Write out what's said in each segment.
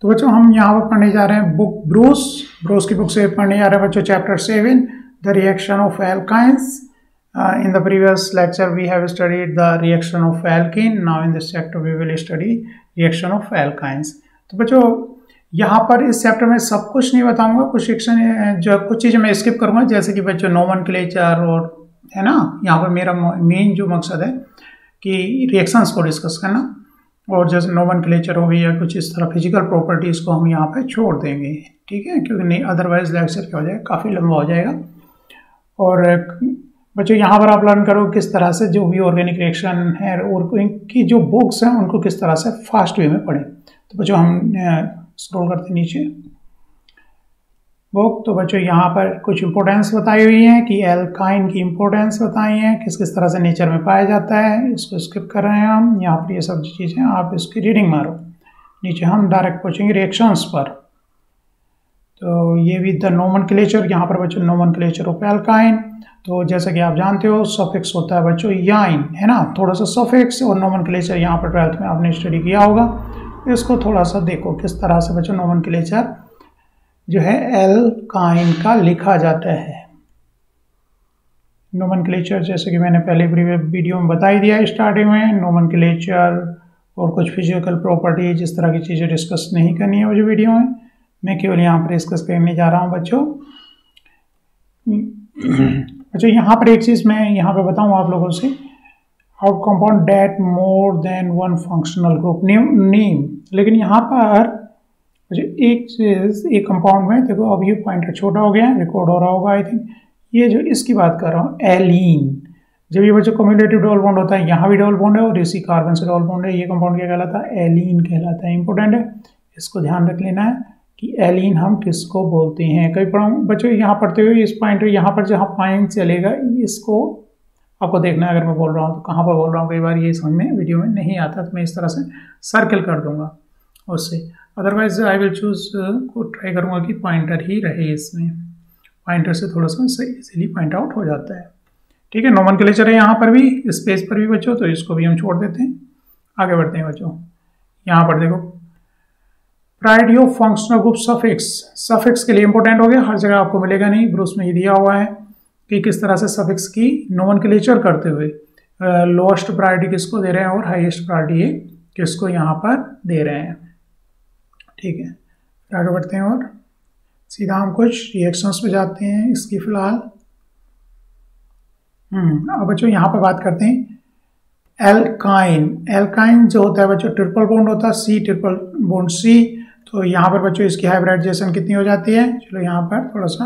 तो बच्चों हम यहाँ पर पढ़ने जा रहे हैं बुक ब्रूस की बुक से पढ़ने जा रहे हैं बच्चों chapter 7 the reaction of alkynes. In the previous lecture we have studied the reaction of alkene. Now in this chapter we will study reaction of alkynes. तो बच्चों यहाँ पर इस चैप्टर में सब कुछ नहीं बताऊंगा, कुछ चीज़ें मैं स्किप करूंगा, जैसे कि बच्चों नोमेनक्लेचर और है ना, यहाँ पर मेरा मेन जो मकसद है कि रिएक्शंस को डिस्कस करना, और जैसे नोमेनक्लेचर हो गई या कुछ इस तरह फिजिकल प्रॉपर्टीज़ को हम यहाँ पे छोड़ देंगे, ठीक है, क्योंकि नहीं अदरवाइज लेक्चर क्या हो जाएगा, काफ़ी लंबा हो जाएगा। और बच्चों यहाँ पर आप लर्न करो किस तरह से जो भी ऑर्गेनिक रिएक्शन है और इनकी जो बुक्स हैं उनको किस तरह से फास्ट वे में पढ़ें। तो बच्चों हम स्क्रॉल करते नीचे बुक, तो बच्चों यहाँ पर कुछ इंपॉर्टेंस बताई हुई है कि एल्काइन की इंपॉर्टेंस बताई है, किस किस तरह से नेचर में पाया जाता है। इसको स्किप कर रहे हैं हम, यहाँ पर ये सब चीज़ें आप इसकी रीडिंग मारो। नीचे हम डायरेक्ट पहुँचेंगे रिएक्शंस पर। तो ये भी द नोमेनक्लेचर, यहाँ पर बच्चों नोमेनक्लेचर ऑफ एल्काइन। तो जैसा कि आप जानते हो सफिक्स होता है बच्चों याइन, है ना, थोड़ा सा सफिक्स और नोमेनक्लेचर यहाँ पर 12th में आपने स्टडी किया होगा। इसको थोड़ा सा देखो किस तरह से बच्चों नोमेनक्लेचर जो है एल्काइन का लिखा जाता है। नोमेनक्लेचर जैसे कि मैंने पहले प्रीवियस वीडियो में बता ही दिया है स्टार्टिंग में, नोमेनक्लेचर और कुछ फिजिकल प्रॉपर्टीज इस तरह की चीज़ें डिस्कस नहीं करनी है मुझे वीडियो में, मैं केवल यहाँ पर डिस्कस करने जा रहा हूँ बच्चों। अच्छा यहाँ पर एक चीज़ मैं यहाँ पे बताऊँ आप लोगों से, how compound that more than one functional group name. लेकिन यहाँ पर एक चीज़ एक कंपाउंड में देखो, अब ये पॉइंटर छोटा हो गया है, रिकॉर्ड हो रहा होगा आई थिंक, ये जो इसकी बात कर रहा हूँ एलीन। जब ये बच्चों कम्युलेटिव डबल बॉन्ड होता है, यहाँ भी डबल बॉन्ड है और इसी कार्बन से डबल बॉन्ड है, ये कंपाउंड क्या कहलाता है, एलीन कहलाता है। इंपॉर्टेंट है, इसको ध्यान रख लेना है कि एलीन हम किसको बोलते हैं। कई पढ़ाऊँ बच्चों यहाँ पढ़ते हुए इस पॉइंट यहाँ पर जहाँ पॉइंट चलेगा इसको आपको देखना है, अगर मैं बोल रहा हूँ तो कहाँ पर बोल रहा हूँ। कई बार ये समझ में वीडियो में नहीं आता, तो मैं इस तरह से सर्कल कर दूंगा उससे, अदरवाइज आई विल चूज को ट्राई करूँगा कि पॉइंटर ही रहे इसमें, पॉइंटर से थोड़ा सा इजीली पॉइंट आउट हो जाता है, ठीक है। नोमेनक्लेचर है यहाँ पर भी, इस पेज पर भी बच्चों, तो इसको भी हम छोड़ देते हैं, आगे बढ़ते हैं बच्चों। यहाँ पर देखो priority of functional group suffix के लिए इंपॉर्टेंट हो गया, हर जगह आपको मिलेगा नहीं, ब्रूस में ये दिया हुआ है कि किस तरह से सफिक्स की नोमेनक्लेचर करते हुए लोएस्ट प्रायोरिटी किसको दे रहे हैं और हाईएस्ट प्रायोरिटी किसको यहाँ पर दे रहे हैं, ठीक है। फिर आगे बढ़ते हैं और सीधा हम कुछ रिएक्शंस पे जाते हैं इसकी फिलहाल। अब बच्चों यहाँ पर बात करते हैं एल्काइन जो होता है बच्चों ट्रिपल बॉन्ड होता है, सी ट्रिपल बॉन्ड सी। तो यहाँ पर बच्चों इसकी हाइब्रिडाइजेशन कितनी हो जाती है, चलो यहाँ पर थोड़ा सा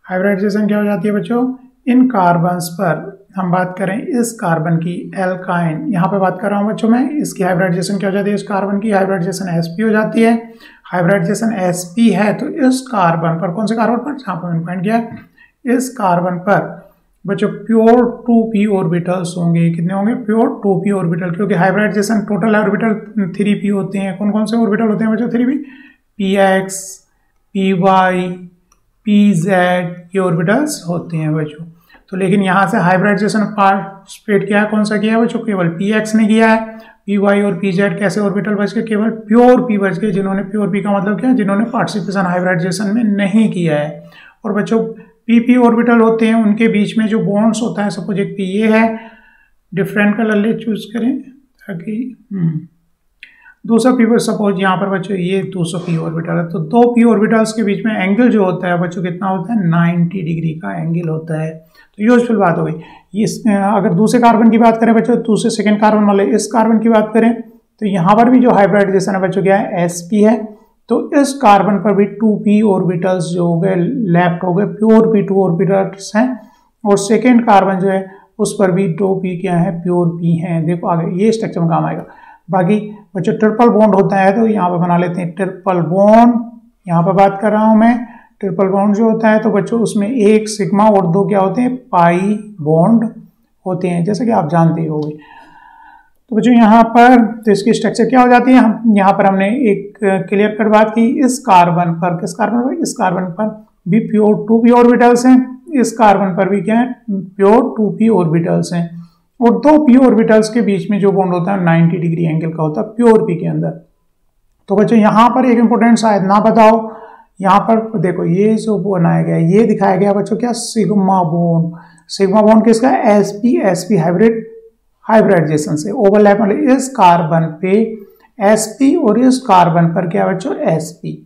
हाइब्रिडाइजेशन क्या हो जाती है बच्चों, इन कार्बन्स पर हम बात करें इस कार्बन की एल्काइन, यहाँ पे बात कर रहा हूँ बच्चों मैं, इसकी हाइब्रिडाइजेशन क्या हो जाती है, इस कार्बन की हाइब्रिडाइजेशन sp हो जाती है। हाइब्रिडाइजेशन sp है तो इस कार्बन पर, कौन से कार्बन पर, जहाँ पर मैंने पॉइंट किया, इस कार्बन पर बच्चों प्योर 2p ऑर्बिटल्स होंगे। कितने होंगे, प्योर 2p ऑर्बिटल, क्योंकि हाइब्रिडाइजेशन टोटल ऑर्बिटल 3p होते हैं। कौन कौन से ऑर्बिटल होते हैं बच्चों, 3p, px, py, pz, ये ऑर्बिटल्स होते हैं बच्चों। तो लेकिन यहाँ से हाइब्रिडाइजेशन पार्टिसिपेट किया है, कौन सा किया है बच्चों, केवल px ने किया है। py और pz कैसे ऑर्बिटल बच गए, केवल प्योर p बच गए, जिन्होंने प्योर p का मतलब क्या, जिन्होंने पार्टिसिपेशन हाइब्रिडाइजेशन में नहीं किया है। और बच्चों pp ऑर्बिटल होते हैं, उनके बीच में जो बॉन्ड्स होता है, सपोज एक p ये है, डिफरेंट कलर ले चूज करें ताकि दूसरा p पर, सपोज यहाँ पर बच्चों ये दूसरा p ऑर्बिटल है, तो दो p ऑर्बिटल्स के बीच में एंगल जो होता है बच्चों कितना होता है, 90 डिग्री का एंगल होता है। तो यूजफुल बात हो गई। इस अगर दूसरे कार्बन की बात करें बच्चों, दूसरे सेकेंड कार्बन वाले इस कार्बन की बात करें, तो यहाँ पर भी जो हाइब्रिडाइजेशन है बच्चों क्या है, sp है। तो इस कार्बन पर भी 2p ऑर्बिटल्स जो हो गए लेफ्ट हो गए, प्योर p2 ऑर्बिटल्स हैं, और सेकेंड कार्बन जो है उस पर भी 2p क्या है, प्योर p हैं। देखो आगे ये स्ट्रक्चर में काम आएगा। बाकी बच्चों ट्रिपल बॉन्ड होता है, तो यहाँ पर बना लेते हैं ट्रिपल बॉन्ड, यहाँ पर बात कर रहा हूँ मैं। ट्रिपल बॉन्ड जो होता है तो बच्चों उसमें एक सिग्मा और दो क्या होते हैं, पाई बॉन्ड होते हैं, जैसे कि आप जानते ही होंगे। तो बच्चों यहाँ पर तो इसकी स्ट्रक्चर क्या हो जाती है, हम यहाँ पर हमने एक क्लियर कट बात की, इस कार्बन पर, किस कार्बन पर, इस कार्बन पर भी प्योर 2p ऑर्बिटल्स हैं, इस कार्बन पर भी क्या है, प्योर 2p ऑर्बिटल्स हैं, और दो p ऑर्बिटल्स के बीच में जो बॉन्ड होता है 90 डिग्री एंगल का होता है प्योर p के अंदर। तो बच्चों यहाँ पर एक इंपॉर्टेंट शायद ना बताओ, यहाँ पर देखो ये जो बनाया गया ये दिखाया गया बच्चों क्या, सिग्मा बॉन्ड। सिग्मा बॉन्ड किसका, sp हाइब्रिड हाइब्रिडाइजेशन से ओवरलैप, मतलब इस कार्बन पे sp और इस कार्बन पर क्या बच्चों sp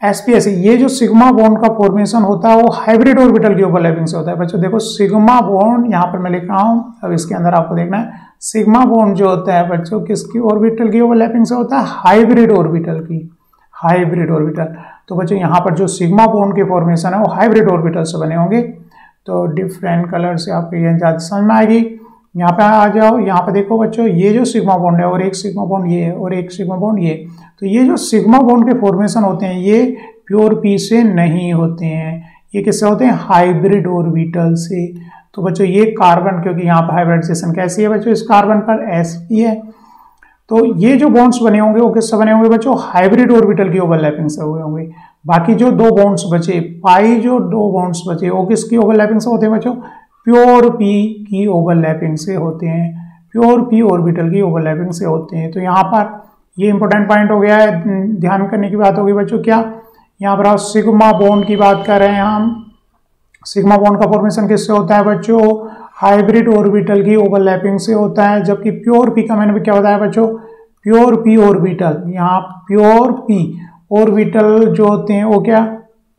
ऐसे ये जो सिग्मा बॉन्ड का फॉर्मेशन होता है वो हाइब्रिड ऑर्बिटल की ओवरलैपिंग से होता है। बच्चों देखो सिग्मा बॉन्ड यहाँ पर मैं लिख रहा हूँ, अब इसके अंदर आपको देखना है सिग्मा बॉन्ड जो होता है बच्चों किसकी ऑर्बिटल की ओवरलैपिंग से होता है, हाइब्रिड ऑर्बिटल की, हाइब्रिड ऑर्बिटल। तो बच्चों यहाँ पर जो सिग्मा बॉन्ड के फॉर्मेशन है वो हाइब्रिड ऑर्बिटल से बने होंगे। तो डिफरेंट कलर से आपको ये ज्यादा समझ में आएगी। यहाँ पे आ जाओ, यहाँ पे देखो बच्चों ये जो सिग्मा बॉन्ड है और एक सिग्मा बॉन्ड ये और एक सिग्मा बॉन्ड ये, तो ये जो सिग्मा बॉन्ड के फॉर्मेशन होते हैं ये प्योर पी से नहीं होते हैं, ये किससे होते हैं, हाइब्रिड ऑर्बिटल से। तो बच्चों ये कार्बन, क्योंकि यहाँ पर हाइब्रिडाइजेशन कैसी है बच्चों, इस कार्बन पर sp है, तो ये जो बॉन्ड्स बने होंगे वो किससे बने होंगे बच्चों, हाइब्रिड ऑर्बिटल की ओवरलैपिंग से हुए होंगे। बाकी जो दो बॉन्ड्स बचे, पाई जो दो बॉन्ड्स बचे वो किसकी ओवरलैपिंग से होते हैं बच्चों, प्योर पी की ओवरलैपिंग से होते हैं, प्योर पी ऑर्बिटल की ओवरलैपिंग से होते हैं। तो यहाँ पर ये इंपॉर्टेंट पॉइंट हो गया है, ध्यान करने की बात होगी बच्चों। क्या यहाँ पर सिग्मा बॉन्ड की बात कर रहे हैं हम, सिग्मा बॉन्ड का फॉर्मेशन किससे होता है बच्चों, हाइब्रिड ऑर्बिटल की ओवरलैपिंग से होता है। जबकि प्योर पी का मैंने भी क्या बताया बच्चों, प्योर पी ऑर्बिटल, यहाँ प्योर पी ऑर्बिटल जो होते हैं वो क्या,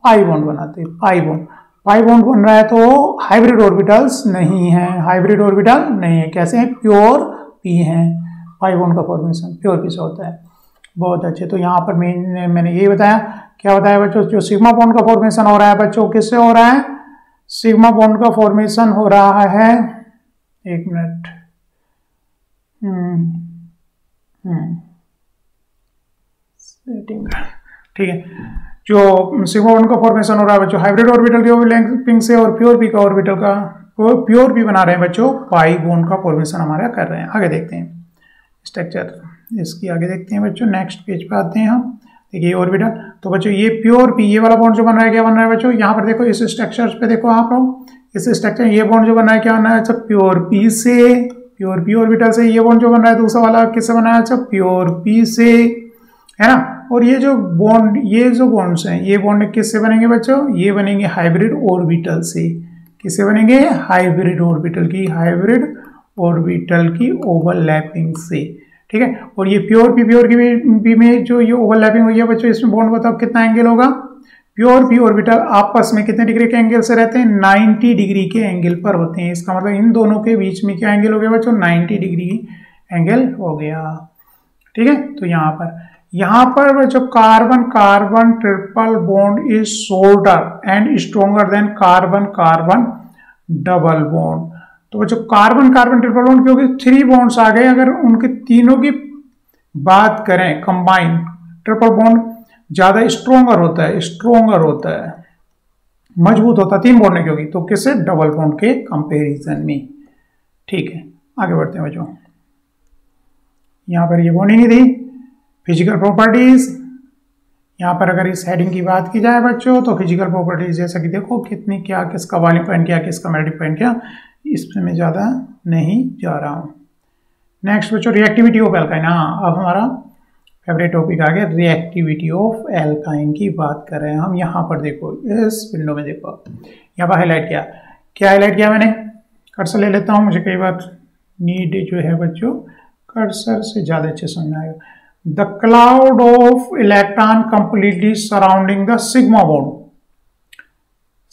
पाई बॉन्ड बनाते हैं, पाई बॉन्ड, पाई बॉन्ड बन रहा है तो हाइब्रिड ऑर्बिटल्स नहीं है, हाइब्रिड ऑर्बिटल नहीं है, कैसे हैं, प्योर पी हैं, पाई बॉन्ड का फॉर्मेशन प्योर पी से होता है। बहुत अच्छे। तो यहाँ पर मैंने ये बताया, क्या बताया बच्चों, जो सिग्मा बॉन्ड का फॉर्मेशन हो रहा है बच्चों किससे हो रहा है, सिग्मा बॉन्ड का फॉर्मेशन हो रहा है, एक मिनट, सेटिंग, ठीक है, जो सिग्मा बॉन्ड का फॉर्मेशन हो रहा है बच्चों हाइब्रिड ऑर्बिटल की ओवरलैपिंग से, और प्योर पी का ऑर्बिटल का, प्योर पी बना रहे हैं बच्चों, पाई बॉन्ड का फॉर्मेशन हमारा कर रहे हैं। आगे देखते हैं स्ट्रक्चर इसकी, आगे देखते हैं बच्चों, नेक्स्ट पेज पे आते हैं हम। देखिए ऑर्बिटल, तो बच्चों ये प्योर पी, ये वाला बॉन्ड जो बन रहा है क्या बन रहा है बच्चों, यहाँ पर देखो इस स्ट्रक्चर पे देखो आप लोग, इस स्ट्रक्चर ये बॉन्ड जो बन रहा है क्या बन रहा है, अच्छा प्योर पी से, प्योर पी ऑर्बिटल से। ये बॉन्ड जो बन रहा है दूसरा वाला किससे बना है, अच्छा प्योर पी से, है ना। और ये जो बॉन्ड, ये जो बॉन्ड्स हैं ये बॉन्ड किससे बनेंगे बच्चों, ये बनेंगे हाइब्रिड ऑर्बिटल से। किससे बनेंगे, हाइब्रिड ऑर्बिटल की, हाइब्रिड ऑर्बिटल की ओवरलैपिंग से, ठीक है। और ये प्योर की पी में जो ये ओवरलैपिंग हुई है बच्चों, इसमें बॉन्ड बताओ कितना एंगल होगा, प्योर पी ऑर्बिटल आपस में कितने डिग्री के एंगल से रहते हैं, 90 डिग्री के एंगल पर होते हैं। इसका मतलब इन दोनों के बीच में क्या एंगल हो गया बच्चों, 90 डिग्री एंगल हो गया, ठीक है। तो यहाँ पर बच्चों carbon carbon triple bond is shorter and stronger than carbon carbon double bond. तो बच्चों कार्बन कार्बन ट्रिपल बॉन्ड, क्योंकि 3 बॉन्ड्स आ गए, अगर उनके तीनों की बात करें कंबाइन, ट्रिपल बॉन्ड ज्यादा स्ट्रॉन्गर होता है, स्ट्रॉन्गर होता है, मजबूत होता है 3 बॉन्ड है, क्योंकि तो किससे, डबल बॉन्ड के कंपैरिजन में, ठीक है। आगे बढ़ते हैं बच्चों, यहां पर ये बॉन्ड ही नहीं दी। फिजिकल प्रॉपर्टीज, यहाँ पर अगर इस हेडिंग की बात की जाए बच्चों तो फिजिकल प्रॉपर्टीज जैसा कि देखो कितनी, क्या किसका वॉल्यूम पॉइंट क्या, किसका मेल्टिंग पॉइंट क्या, इसमें मैं ज़्यादा नहीं जा रहा हूँ। नेक्स्ट बच्चों रिएक्टिविटी ऑफ एल्काइन, हाँ अब हमारा फेवरेट टॉपिक आ गया, रिएक्टिविटी ऑफ एल्काइन की बात कर रहे हैं हम। यहाँ पर देखो इस विंडो में देखो, यहाँ पर हाईलाइट किया, क्या हाईलाइट किया मैंने, कर्सर ले लेता हूँ, मुझे कई बार नीड जो है बच्चों कर्सर से ज़्यादा अच्छे समझ आएगा। The cloud of electron completely surrounding the sigma bond.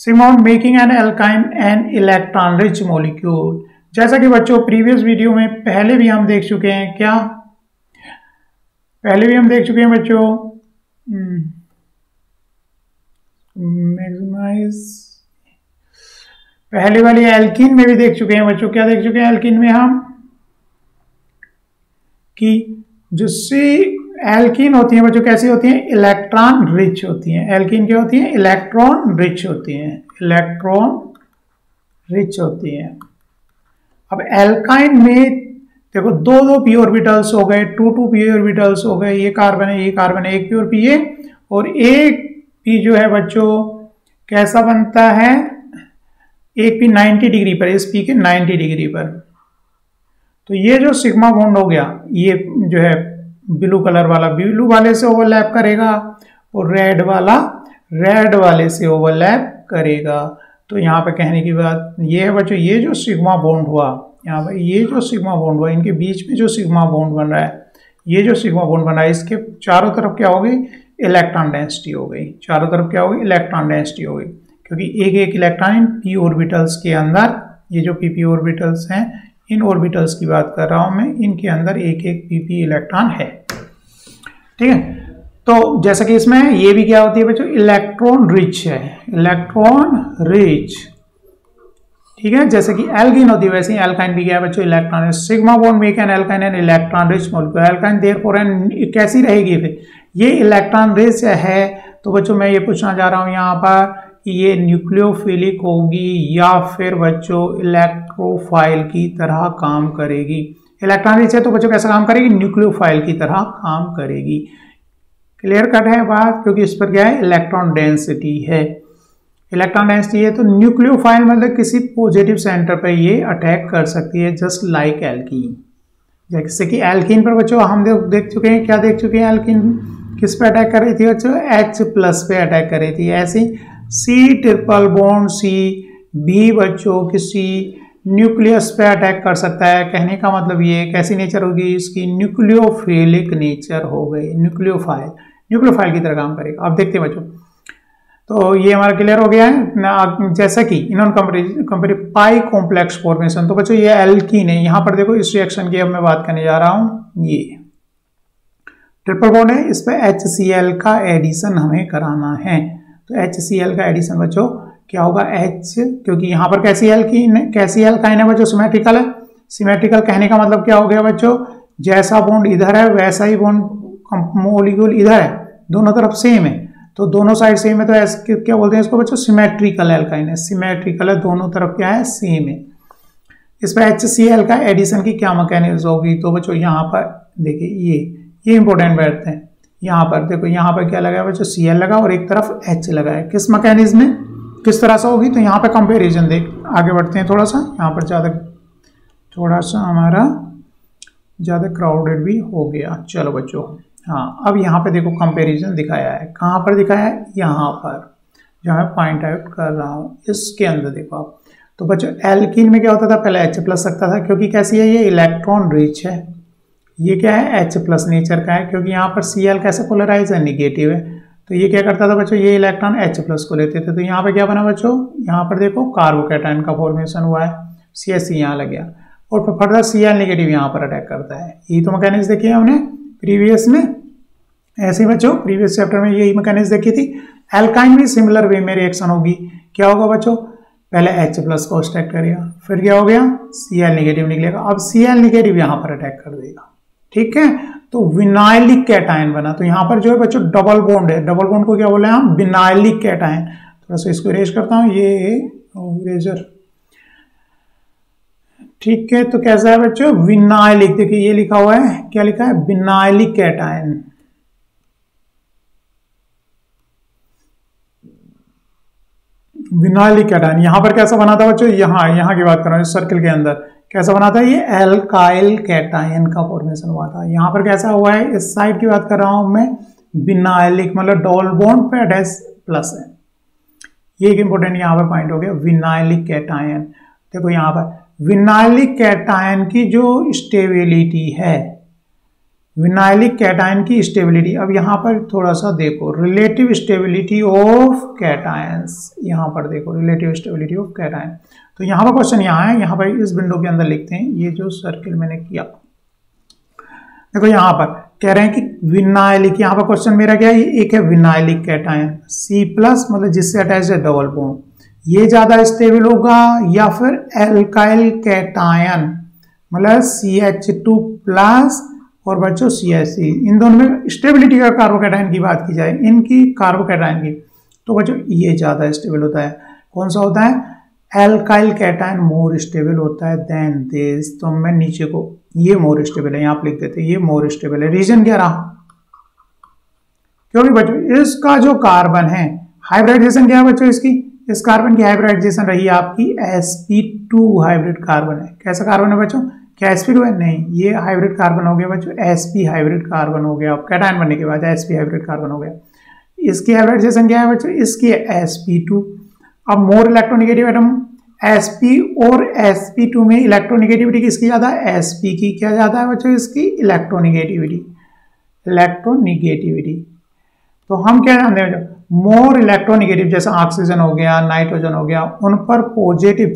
Sigma bond making an alkyne and electron rich molecule. जैसा कि बच्चों प्रीवियस वीडियो में पहले भी हम देख चुके हैं, क्या पहले भी हम देख चुके हैं बच्चों, मैक्सिमाइज, पहले वाली एल्कीन में भी देख चुके हैं बच्चों, क्या देख चुके हैं एल्कीन में हम, कि जो सी एल्कीन होती है बच्चों कैसी होती हैं, इलेक्ट्रॉन रिच होती हैं। एल्कीन क्या होती है, इलेक्ट्रॉन रिच होती हैं, इलेक्ट्रॉन रिच होती हैं। अब एल्काइन में देखो 2 पी ऑर्बिटल्स हो गए, 2 पी ऑर्बिटल्स हो गए, ये कार्बन है, ये कार्बन है, एक पी और पी है, और एक पी जो है बच्चों कैसा बनता है, एक पी 90 डिग्री पर, इस पी के 90 डिग्री पर। तो ये जो सिग्मा बॉन्ड हो गया, ये जो है ब्लू कलर वाला ब्लू वाले से ओवरलैप करेगा और रेड वाला रेड वाले से ओवरलैप करेगा। तो यहाँ पे कहने की बात ये है बच्चों, ये जो सिग्मा बॉन्ड हुआ यहाँ पे, ये जो सिग्मा बॉन्ड हुआ, इनके बीच में जो सिग्मा बॉन्ड बन रहा है, ये जो सिग्मा बॉन्ड बन रहा है, इसके चारों तरफ क्या होगी, इलेक्ट्रॉन डेंसिटी हो गई। चारों तरफ क्या होगी, इलेक्ट्रॉन डेंसिटी हो गई, क्योंकि एक एक इलेक्ट्रॉन p ऑर्बिटल्स के अंदर, ये जो pp ऑर्बिटल्स हैं, इन ऑर्बिटल्स की बात कर रहा हूं मैं, इनके अंदर एक एक pp इलेक्ट्रॉन है। ठीक है, तो जैसा कि इसमें ये भी क्या होती है बच्चों, इलेक्ट्रॉन रिच है, इलेक्ट्रॉन रिच। ठीक है, जैसे कि एल्कीन होती है वैसे ही एल्काइन भी क्या है बच्चों, इलेक्ट्रॉन है। Sigma bond make an alkyne an electron rich molecule. Alkyne therefore an कैसी रहेगी फिर, ये इलेक्ट्रॉन रिच है। तो बच्चों मैं ये पूछना चाह रहा हूं यहाँ पर कि ये न्यूक्लियोफिलिक होगी या फिर बच्चों इलेक्ट्रोफाइल की तरह काम करेगी। इलेक्ट्रॉन रिच है तो बच्चों कैसा काम करेगी, न्यूक्लियोफाइल की तरह काम करेगी। क्लियर कट है बात, क्योंकि इस पर क्या है, इलेक्ट्रॉन डेंसिटी है। इलेक्ट्रॉन डेंसिटी है तो न्यूक्लियोफाइल मतलब किसी पॉजिटिव सेंटर पर ये अटैक कर सकती है, जस्ट लाइक एल्कीन। जैसे कि एल्कीन पर बच्चों हम देख चुके हैं, क्या देख चुके हैं, एल्कीन किस पे अटैक कर रही थी बच्चों, H+ पे अटैक कर रही थी। ऐसे C ट्रिपल बॉन्ड C भी बच्चों किसी न्यूक्लियस पे अटैक कर सकता है। कहने का मतलब ये कैसी नेचर होगी इसकी, न्यूक्लियोफिलिक नेचर हो गई, न्यूक्लियोफाइल की तरह काम करेगा। अब देखते हैं बच्चों, तो ये हमारा क्लियर हो गया है। जैसा कि इन्होंने कंपेयर पाई कॉम्प्लेक्स फॉर्मेशन, तो बच्चों ये एल्कीन है। यहाँ पर देखो इस रिएक्शन की अब मैं बात करने जा रहा हूँ, ये ट्रिपल बॉन्ड है, इस पे HCl का एडिशन हमें कराना है। तो HCl का एडिशन बच्चों क्या होगा, H, क्योंकि यहाँ पर कैसी एल्काइन है बच्चों, सिमेट्रिकल है। सिमेट्रिकल कहने का मतलब क्या हो गया बच्चों, जैसा बॉन्ड इधर है वैसा ही बॉन्ड मॉलिक्यूल इधर है, दोनों तरफ सेम है, तो दोनों साइड सेम है, तो ऐसे क्या बोलते हैं इसको बच्चों, सिमेट्रिकल एल्काइन है। सिमेट्रिकल है, दोनों तरफ क्या है, सेम है। इस पर HCl का एडिशन की क्या मैकेनिज्म होगी, तो बच्चों यहाँ पर देखिए ये इंपॉर्टेंट बात है। यहाँ पर देखो, यहाँ पर क्या लगा है बच्चों, Cl लगा और एक तरफ H लगा है। किस मैकेनिज्म में, किस तरह से होगी, तो यहाँ पे कंपैरिजन देख आगे बढ़ते हैं थोड़ा सा। यहाँ पर थोड़ा सा हमारा ज़्यादा क्राउडेड भी हो गया। चलो बच्चों, हाँ अब यहाँ पे देखो कंपैरिजन दिखाया है। कहाँ पर दिखाया है, यहाँ पर जो मैं पॉइंट आउट कर रहा हूँ, इसके अंदर देखो आप। तो बच्चों एल्कीन में क्या होता था, पहले H+ लगता था, क्योंकि कैसी है, ये इलेक्ट्रॉन रिच है। ये क्या है, H+ नेचर का है, क्योंकि यहाँ पर Cl कैसे पोलराइज है, निगेटिव है। तो ये क्या करता था बच्चों, ये इलेक्ट्रॉन H+ को लेते थे। तो यहाँ पे क्या बना बच्चों, यहाँ पर देखो कार्बोकैटायन का फॉर्मेशन हुआ है, CH यहाँ लग गया, और फिर फर्दर Cl नेगेटिव यहाँ पर अटैक करता है। यही तो मैकेनिज्म देखी है हमने प्रीवियस में। ऐसे ही बच्चों प्रीवियस चैप्टर में यही मैकेनिज्म देखी थी। एल्काइन भी सिमिलर वे में रिएक्शन होगी। क्या होगा बच्चों, पहले H+ को अटैक करेगा, फिर क्या हो गया, Cl नेगेटिव निकलेगा। अब Cl नेगेटिव यहाँ पर अटैक कर देगा, ठीक है। तो विनाइलिक कैटायन बना। तो यहाँ पर जो है बच्चों डबल बॉन्ड है, डबल बॉन्ड को क्या बोले हम, विनाइलिक कैटायन। थोड़ा सा इसको इरेज करता हूँ, ये इरेजर, ठीक है। तो कैसा है बच्चों, विनाइलिक, देखिए ये लिखा हुआ है, क्या लिखा है, विनाइलिक कैटायन। विनाइलिक कैटायन यहाँ पर कैसा बना था बच्चों, यहाँ की बात कर रहा हूँ, इस सर्कल के अंदर कैसा बना था, ये एल्काइल कैटायन का फॉर्मेशन हुआ था। यहाँ पर कैसा हुआ है, इस साइड की बात कर रहा हूं मैं, विनाइलिक मतलब डबल बॉन्ड पे H+ है। ये एक इंपॉर्टेंट यहाँ पर पॉइंट हो गया, विनाइलिक कैटायन। देखो यहाँ पर विनाइलिक कैटायन की जो स्टेबिलिटी है, विनाइलिक कैटायन की स्टेबिलिटी, अब यहाँ पर थोड़ा सा देखो, रिलेटिव स्टेबिलिटी ऑफ कैटायंस, यहाँ पर देखो रिलेटिव स्टेबिलिटी ऑफ कैटायन। तो यहाँ पर क्वेश्चन यहाँ है, यहाँ पर इस विंडो के अंदर लिखते हैं, ये जो सर्किल मैंने किया, देखो यहाँ पर कह रहे हैं कि विनाइलिक, यहाँ पर क्वेश्चन मेरा क्या है, एक है विनाइलिक कैटायन C+ मतलब जिससे अटैच है डबल बॉन्ड, ये ज्यादा स्टेबल होगा, या फिर एल्काइल कैटायन मतलब CH2+ और बच्चों CH3, इन दोनों में स्टेबिलिटी का कार्बोकैटायन की बात की जाए, इनकी कार्बोकैटायन की, तो बच्चों ये ज्यादा स्टेबल होता है। कौन सा होता है, एल्काइल कैटायन मोर स्टेबल होता है देन दिस। तो मैं नीचे को, ये मोर स्टेबल है, यहाँ पे लिख देते हैं, ये मोर स्टेबल है। रीजन क्या रहा, क्योंकि बच्चों इसका जो कार्बन है, हाइब्रिडाइजेशन क्या है बच्चों इसकी, इस कार्बन की हाइब्रिडाइजेशन रही आपकी sp2 हाइब्रिड कार्बन है। कैसा कार्बन है बच्चों, क्या sp2 है? नहीं, ये हाइब्रिड कार्बन हो गया बच्चों, sp हाइब्रिड कार्बन हो गया। अब कैटायन बनने के बाद sp हाइब्रिड कार्बन हो गया। इसकी हाइब्रिडाइजेशन क्या है बच्चों? इसकी sp2। अब मोर इलेक्ट्रोनेगेटिव एटम sp और sp2 में इलेक्ट्रोनेगेटिविटी किसकी ज्यादा है? sp की। क्या ज्यादा है बच्चों? इसकी इलेक्ट्रोनेगेटिविटी। तो हम क्या जानते हैं? मोर इलेक्ट्रोनेगेटिव, जैसे ऑक्सीजन हो गया, नाइट्रोजन हो गया, उन पर पॉजिटिव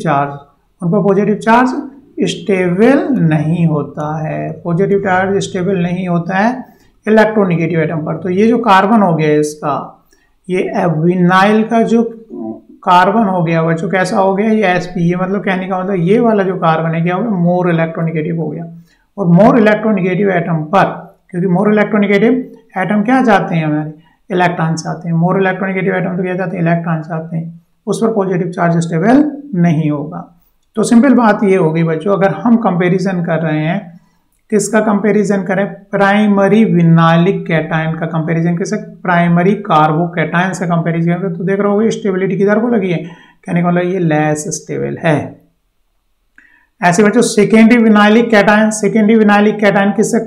चार्ज स्टेबल नहीं होता है। पॉजिटिव चार्ज स्टेबल नहीं होता है इलेक्ट्रोनेगेटिव एटम पर। तो ये जो कार्बन हो गया इसका, ये विनाइल का जो कार्बन हो गया बच्चों, कैसा हो गया? ये sp। ये मतलब कहने का मतलब ये वाला जो कार्बन है क्या हो गया? मोर इलेक्ट्रोनेगेटिव हो गया। और मोर इलेक्ट्रोनेगेटिव एटम पर, क्योंकि मोर इलेक्ट्रोनेगेटिव एटम क्या चाहते हैं? हमारे इलेक्ट्रॉन चाहते हैं। मोर इलेक्ट्रोनेगेटिव एटम तो क्या चाहते हैं? इलेक्ट्रॉन चाहते हैं। उस पर पॉजिटिव चार्ज स्टेबल नहीं होगा। तो सिंपल बात ये होगी बच्चों, अगर हम कंपैरिजन कर रहे हैं, किसका कंपैरिजन करें? प्राइमरी विनाइलिक कैटायन का कंपैरिजन किससे? प्राइमरी कार्बोकैटायन से कंपैरिजन करें तो देख रहे होगे स्टेबिलिटी किधर को लगी है? कहने का मतलब ये लेस स्टेबल है। ऐसे बच्चों सेकेंडरी विनाइलिक कैटायन किससे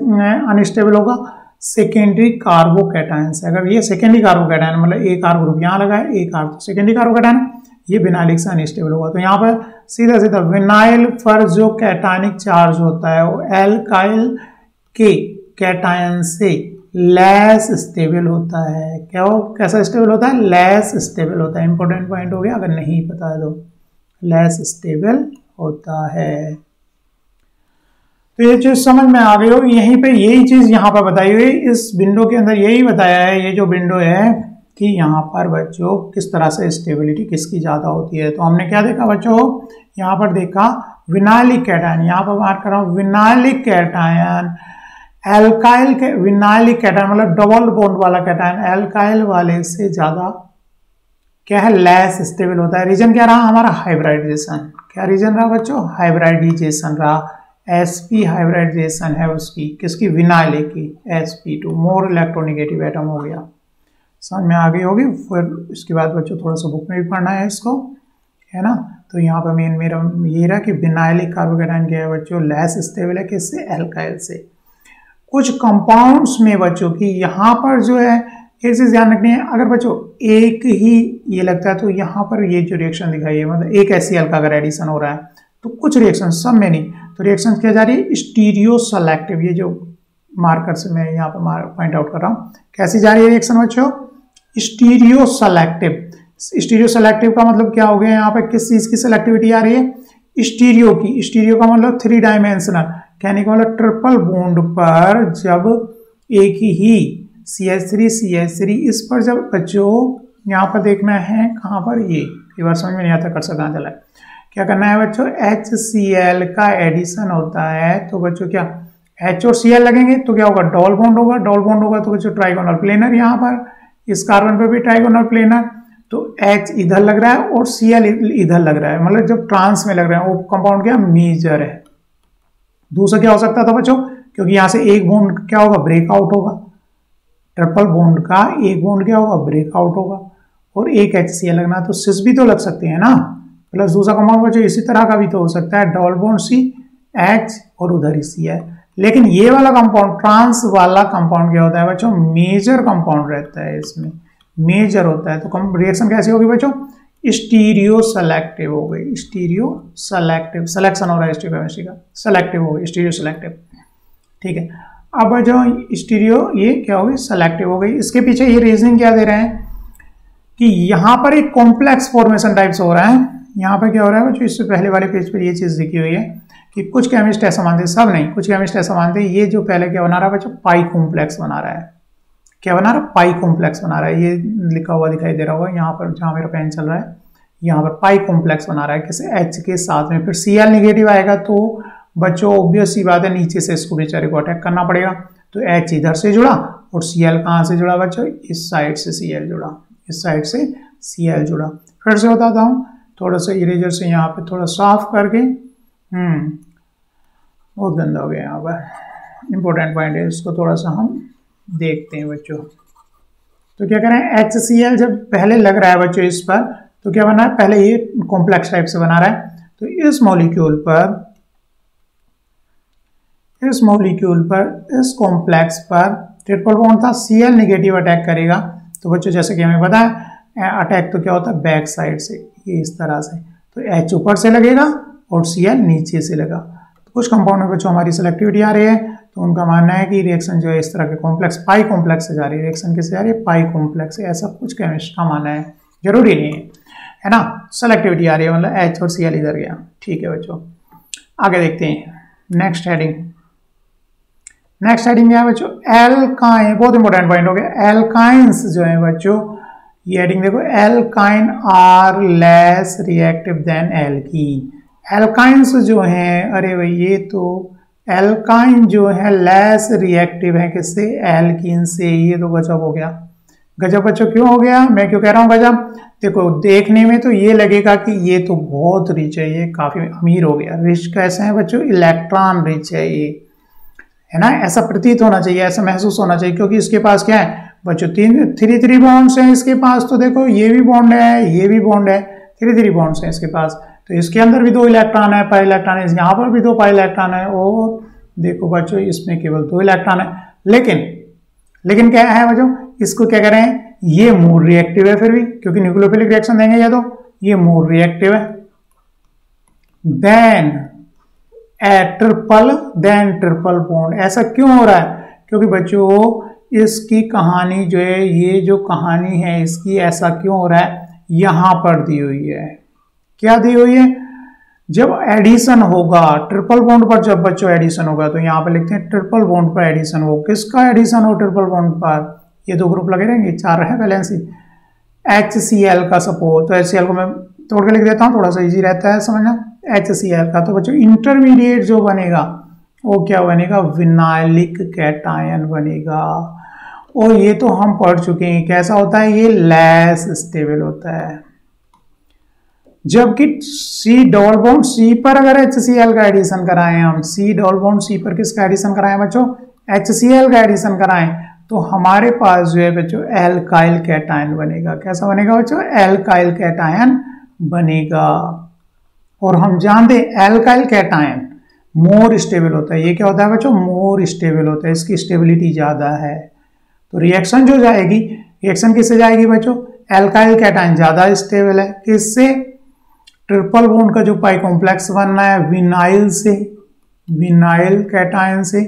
अनस्टेबल होगा? सेकेंडरी कार्बोकैटायन से। अगर ये सेकेंडरी कार्बोकैटायन मतलब एक R ग्रुप यहाँ लगा है, एक R तो सेकेंडरी कार्बोकैटायन, ये विनाइलिक से अनस्टेबल होगा। तो यहाँ पर सीधा विनाइल पर जो कैटायनिक चार्ज होता है वो एल्काइल के कैटायन से लेस स्टेबल होता है। क्या हो? कैसा स्टेबल होता है? लेस स्टेबल होता है। इंपॉर्टेंट पॉइंट हो गया, अगर नहीं पता है तो लेस स्टेबल होता है। तो ये चीज समझ में आ गई होगी। यहीं पे यही चीज यहाँ पर बताई हुई, इस विंडो के अंदर यही बताया है, ये जो विंडो है कि यहाँ पर बच्चों किस तरह से स्टेबिलिटी किसकी ज्यादा होती है। तो हमने क्या देखा बच्चों? यहाँ पर देखा विनाइलिक कैटायन, यहाँ पर बात कर रहा हूँ विनाइलिक कैटायन, विनाइलिक कैटायन मतलब डबल बॉन्ड वाला कैटायन एल्काइल वाले से ज्यादा क्या है? लेस स्टेबल होता है। रीजन क्या रहा हमारा? हाइब्रिडाइजेशन। क्या रीजन रहा बच्चों? हाइब्रिडाइजेशन रहा। sp हाइब्रिडाइजेशन है उसकी, किसकी? विनाइलिक की, sp2 मोर इलेक्ट्रोनेगेटिव एटम हो गया। समझ में आ गई होगी। फिर इसके बाद बच्चों थोड़ा सा बुक में भी पढ़ना है इसको, है ना। तो यहाँ पर मेरा ये रहा कि विनाइलिक कार्बोकैटायन क्या है बच्चों? लेस स्टेबल है। किससे? एल्काइल से। कुछ कंपाउंड्स में बच्चों की यहाँ पर जो है एक चीज ध्यान रखनी है, अगर बच्चों एक ही ये लगता है तो यहाँ पर ये जो रिएक्शन दिखाई है मतलब एक HCl का अगर एडिशन हो रहा है तो कुछ रिएक्शन, सब में नहीं, तो रिएक्शन क्या जा रही है? Stereo selective. ये जो मार्कर से मैं यहाँ पर पॉइंट आउट कर रहा हूँ, कैसी जा रही है रिएक्शन बच्चों? Stereo selective. स्टीरियो सेलेक्टिव का मतलब क्या हो गया? यहाँ पे किस चीज की सेलेक्टिविटी आ रही है? स्टीरियो की। स्टीरियो का मतलब 3 डायमेंशनल, कहने का मतलब ट्रिपल बॉन्ड पर जब एक ही CH3 इस पर जब बच्चों यहाँ पर देखना है, कहाँ पर? ये बार समझ में नहीं आता, कर सकता चला है। क्या करना है बच्चों? HCl का एडिशन होता है तो बच्चों क्या H और Cl लगेंगे तो क्या होगा? डबल बॉन्ड होगा। डबल बॉन्ड होगा तो बच्चों ट्राइगोनल प्लेनर, यहाँ पर इस कार्बन पे भी ट्राइगोनल प्लेनर, तो H इधर लग रहा है और Cl इधर लग रहा है, मतलब जब ट्रांस में लग रहा है वो कंपाउंड क्या? मेजर है। दूसरा क्या हो सकता था बच्चों? क्योंकि यहाँ से एक बॉन्ड क्या होगा? ब्रेकआउट होगा। ट्रिपल बॉन्ड का एक बॉन्ड क्या होगा? ब्रेकआउट होगा। और एक HCl लगना तो सिस भी तो लग सकते हैं ना, प्लस दूसरा कंपाउंड बच्चों इसी तरह का भी तो हो सकता है, डबल बॉन्ड C H और उधर ही C है। लेकिन ये वाला कंपाउंड, ट्रांस वाला कंपाउंड क्या होता है बच्चों? मेजर कंपाउंड रहता है, इसमें मेजर होता है। तो रिएक्शन कैसी होगी बच्चों? स्टीरियो सेलेक्टिव हो गई। स्टीरियो सेलेक्टिव, सिलेक्शन हो रहा है स्टीरियोकेमिस्ट्री का, सेलेक्टिव हो गई, स्टीरियो सेलेक्टिव। ठीक है, अब जो स्टीरियो ये क्या हो गई? सेलेक्टिव हो गई। इसके पीछे ये रीजनिंग क्या दे रहे हैं कि यहाँ पर एक कॉम्प्लेक्स फॉर्मेशन टाइप्स हो रहा है। यहाँ पर क्या हो रहा है बच्चों? इससे पहले वाले पेज पर ये चीज लिखी हुई है कि कुछ केमिस्ट ऐसा मानते, सब नहीं, कुछ केमिस्ट ऐसा मानते ये जो पहले क्या बना रहा है बच्चों? पाई कॉम्प्लेक्स बना रहा है। क्या बना रहा है? पाई कॉम्प्लेक्स बना रहा है। ये लिखा हुआ दिखाई दे रहा होगा यहाँ पर, जहाँ मेरा पेन चल रहा है, यहाँ पर पाई कॉम्प्लेक्स बना रहा है किसी H के साथ में। फिर Cl नेगेटिव आएगा तो बच्चों ऑब्वियस सी बात है नीचे से इसको बेचारे को अटैक करना पड़ेगा। तो H इधर से जुड़ा और Cl कहाँ से जुड़ा बच्चों? इस साइड से Cl जुड़ा, इस साइड से Cl जुड़ा। फिर से बताता हूँ, थोड़ा सा इरेजर से यहाँ पे थोड़ा साफ करके, बहुत गंदा हो गया यहाँ पर, इंपॉर्टेंट पॉइंट है, इसको थोड़ा सा हम देखते हैं बच्चों। तो क्या करें? HCl जब पहले लग रहा है बच्चों इस पर, तो क्या बना है? पहले ये कॉम्प्लेक्स टाइप से बना रहा है, तो इस मॉलिक्यूल पर इस मॉलिक्यूल पर, इस कॉम्प्लेक्स पर ट्रिपल बॉन्ड था, Cl नेगेटिव अटैक करेगा। तो बच्चों जैसे कि हमें पता है अटैक तो क्या होता है बैक साइड से, ये इस तरह से, तो H ऊपर से लगेगा और Cl नीचे से लगा। तो कुछ कंपाउंड में बच्चों हमारी सेलेक्टिविटी आ रही है, तो उनका मानना है कि रिएक्शन जो है इस तरह के कॉम्प्लेक्स पाई कॉम्प्लेक्स से जा रही है। रिएक्शन किससे जा रही है? पाई कॉम्प्लेक्स से। ऐसा कुछ केमिस्ट का मानना है, जरूरी नहीं है ना। सेलेक्टिविटी आ रही है, मतलब H और Cl इधर गया। ठीक है बच्चों, आगे देखते हैं नेक्स्ट हेडिंग। नेक्स्ट हेडिंग क्या है बच्चों? एल्काइन, बहुत इंपॉर्टेंट पॉइंट हो गया। एल्काइंस जो है बच्चों, ये हेडिंग देखो, alkyne are less reactive than alkene. Alkynes जो हैं, अरे भाई ये तो एल्काइन जो है लेस रिएक्टिव है किससे? एल्कीन से। ये तो गजब हो गया। गजब बच्चों क्यों हो गया? मैं क्यों कह रहा हूँ गजब? देखो देखने में तो ये लगेगा कि ये तो बहुत रिच है, ये काफी अमीर हो गया। रिच कैसे है बच्चों? इलेक्ट्रॉन रिच है ये, है ना। ऐसा प्रतीत होना चाहिए, ऐसा महसूस होना चाहिए, क्योंकि इसके पास क्या है बच्चों? 3 बॉन्ड्स हैं इसके पास। तो देखो ये भी बॉन्ड है, ये भी बॉन्ड है, 3 बॉन्ड्स हैं इसके पास। तो इसके अंदर भी 2 इलेक्ट्रॉन है, पाई इलेक्ट्रॉन है, यहाँ पर भी 2 पाई इलेक्ट्रॉन है, और देखो बच्चों इसमें केवल 2 इलेक्ट्रॉन है। लेकिन क्या है बच्चों? इसको क्या करें? ये मोर रिएक्टिव है फिर भी, क्योंकि न्यूक्लियोफिलिक रिएक्शन देंगे ये, तो ये मोर रिएक्टिव है देन ट्रिपल बॉन्ड। ऐसा क्यों हो रहा है? क्योंकि बच्चों इसकी कहानी जो है, ये जो कहानी है इसकी, ऐसा क्यों हो रहा है? यहां पर दी हुई है। क्या दी हुई है? जब एडिशन होगा ट्रिपल बॉन्ड पर, जब बच्चों एडिशन होगा, तो यहां पर लिखते हैं ट्रिपल बॉन्ड पर एडिशन हो। किसका एडिशन हो ट्रिपल बॉन्ड पर? ये 2 ग्रुप लगे रहेंगे, 4 है वैलेंसी। HCl का सपोज, तो HCl को मैं तोड़ के लिख देता हूं, थोड़ा सा इजी रहता है समझना। HCl का तो बच्चों इंटरमीडिएट जो बनेगा वो क्या बनेगा? विनाइलिक कैटायन बनेगा। और ये तो हम पढ़ चुके हैं कैसा होता है, ये लेस स्टेबल होता है। जबकि C डबल बॉन्ड C पर अगर HCl का एडिशन कराएं हम, C डबल बॉन्ड C पर किसका एडिशन कराएं बच्चों? HCl का एडिशन कराएं, तो हमारे पास जो है बच्चों एल्काइल कैटायन बनेगा। कैसा बनेगा बच्चों? एल्काइल कैटायन बनेगा। और हम जानते हैं एल्काइल कैटायन मोर स्टेबल होता है। ये क्या होता है बच्चों? मोर स्टेबल होता है, इसकी स्टेबिलिटी ज्यादा है। तो रिएक्शन जो जाएगी, रिएक्शन किससे जाएगी बच्चों? एल्काइल कैटायन ज्यादा स्टेबल है। किससे? ट्रिपल बॉन्ड का जो पाई कॉम्प्लेक्स बनना है विनाइल से, विनाइल कैटायन से,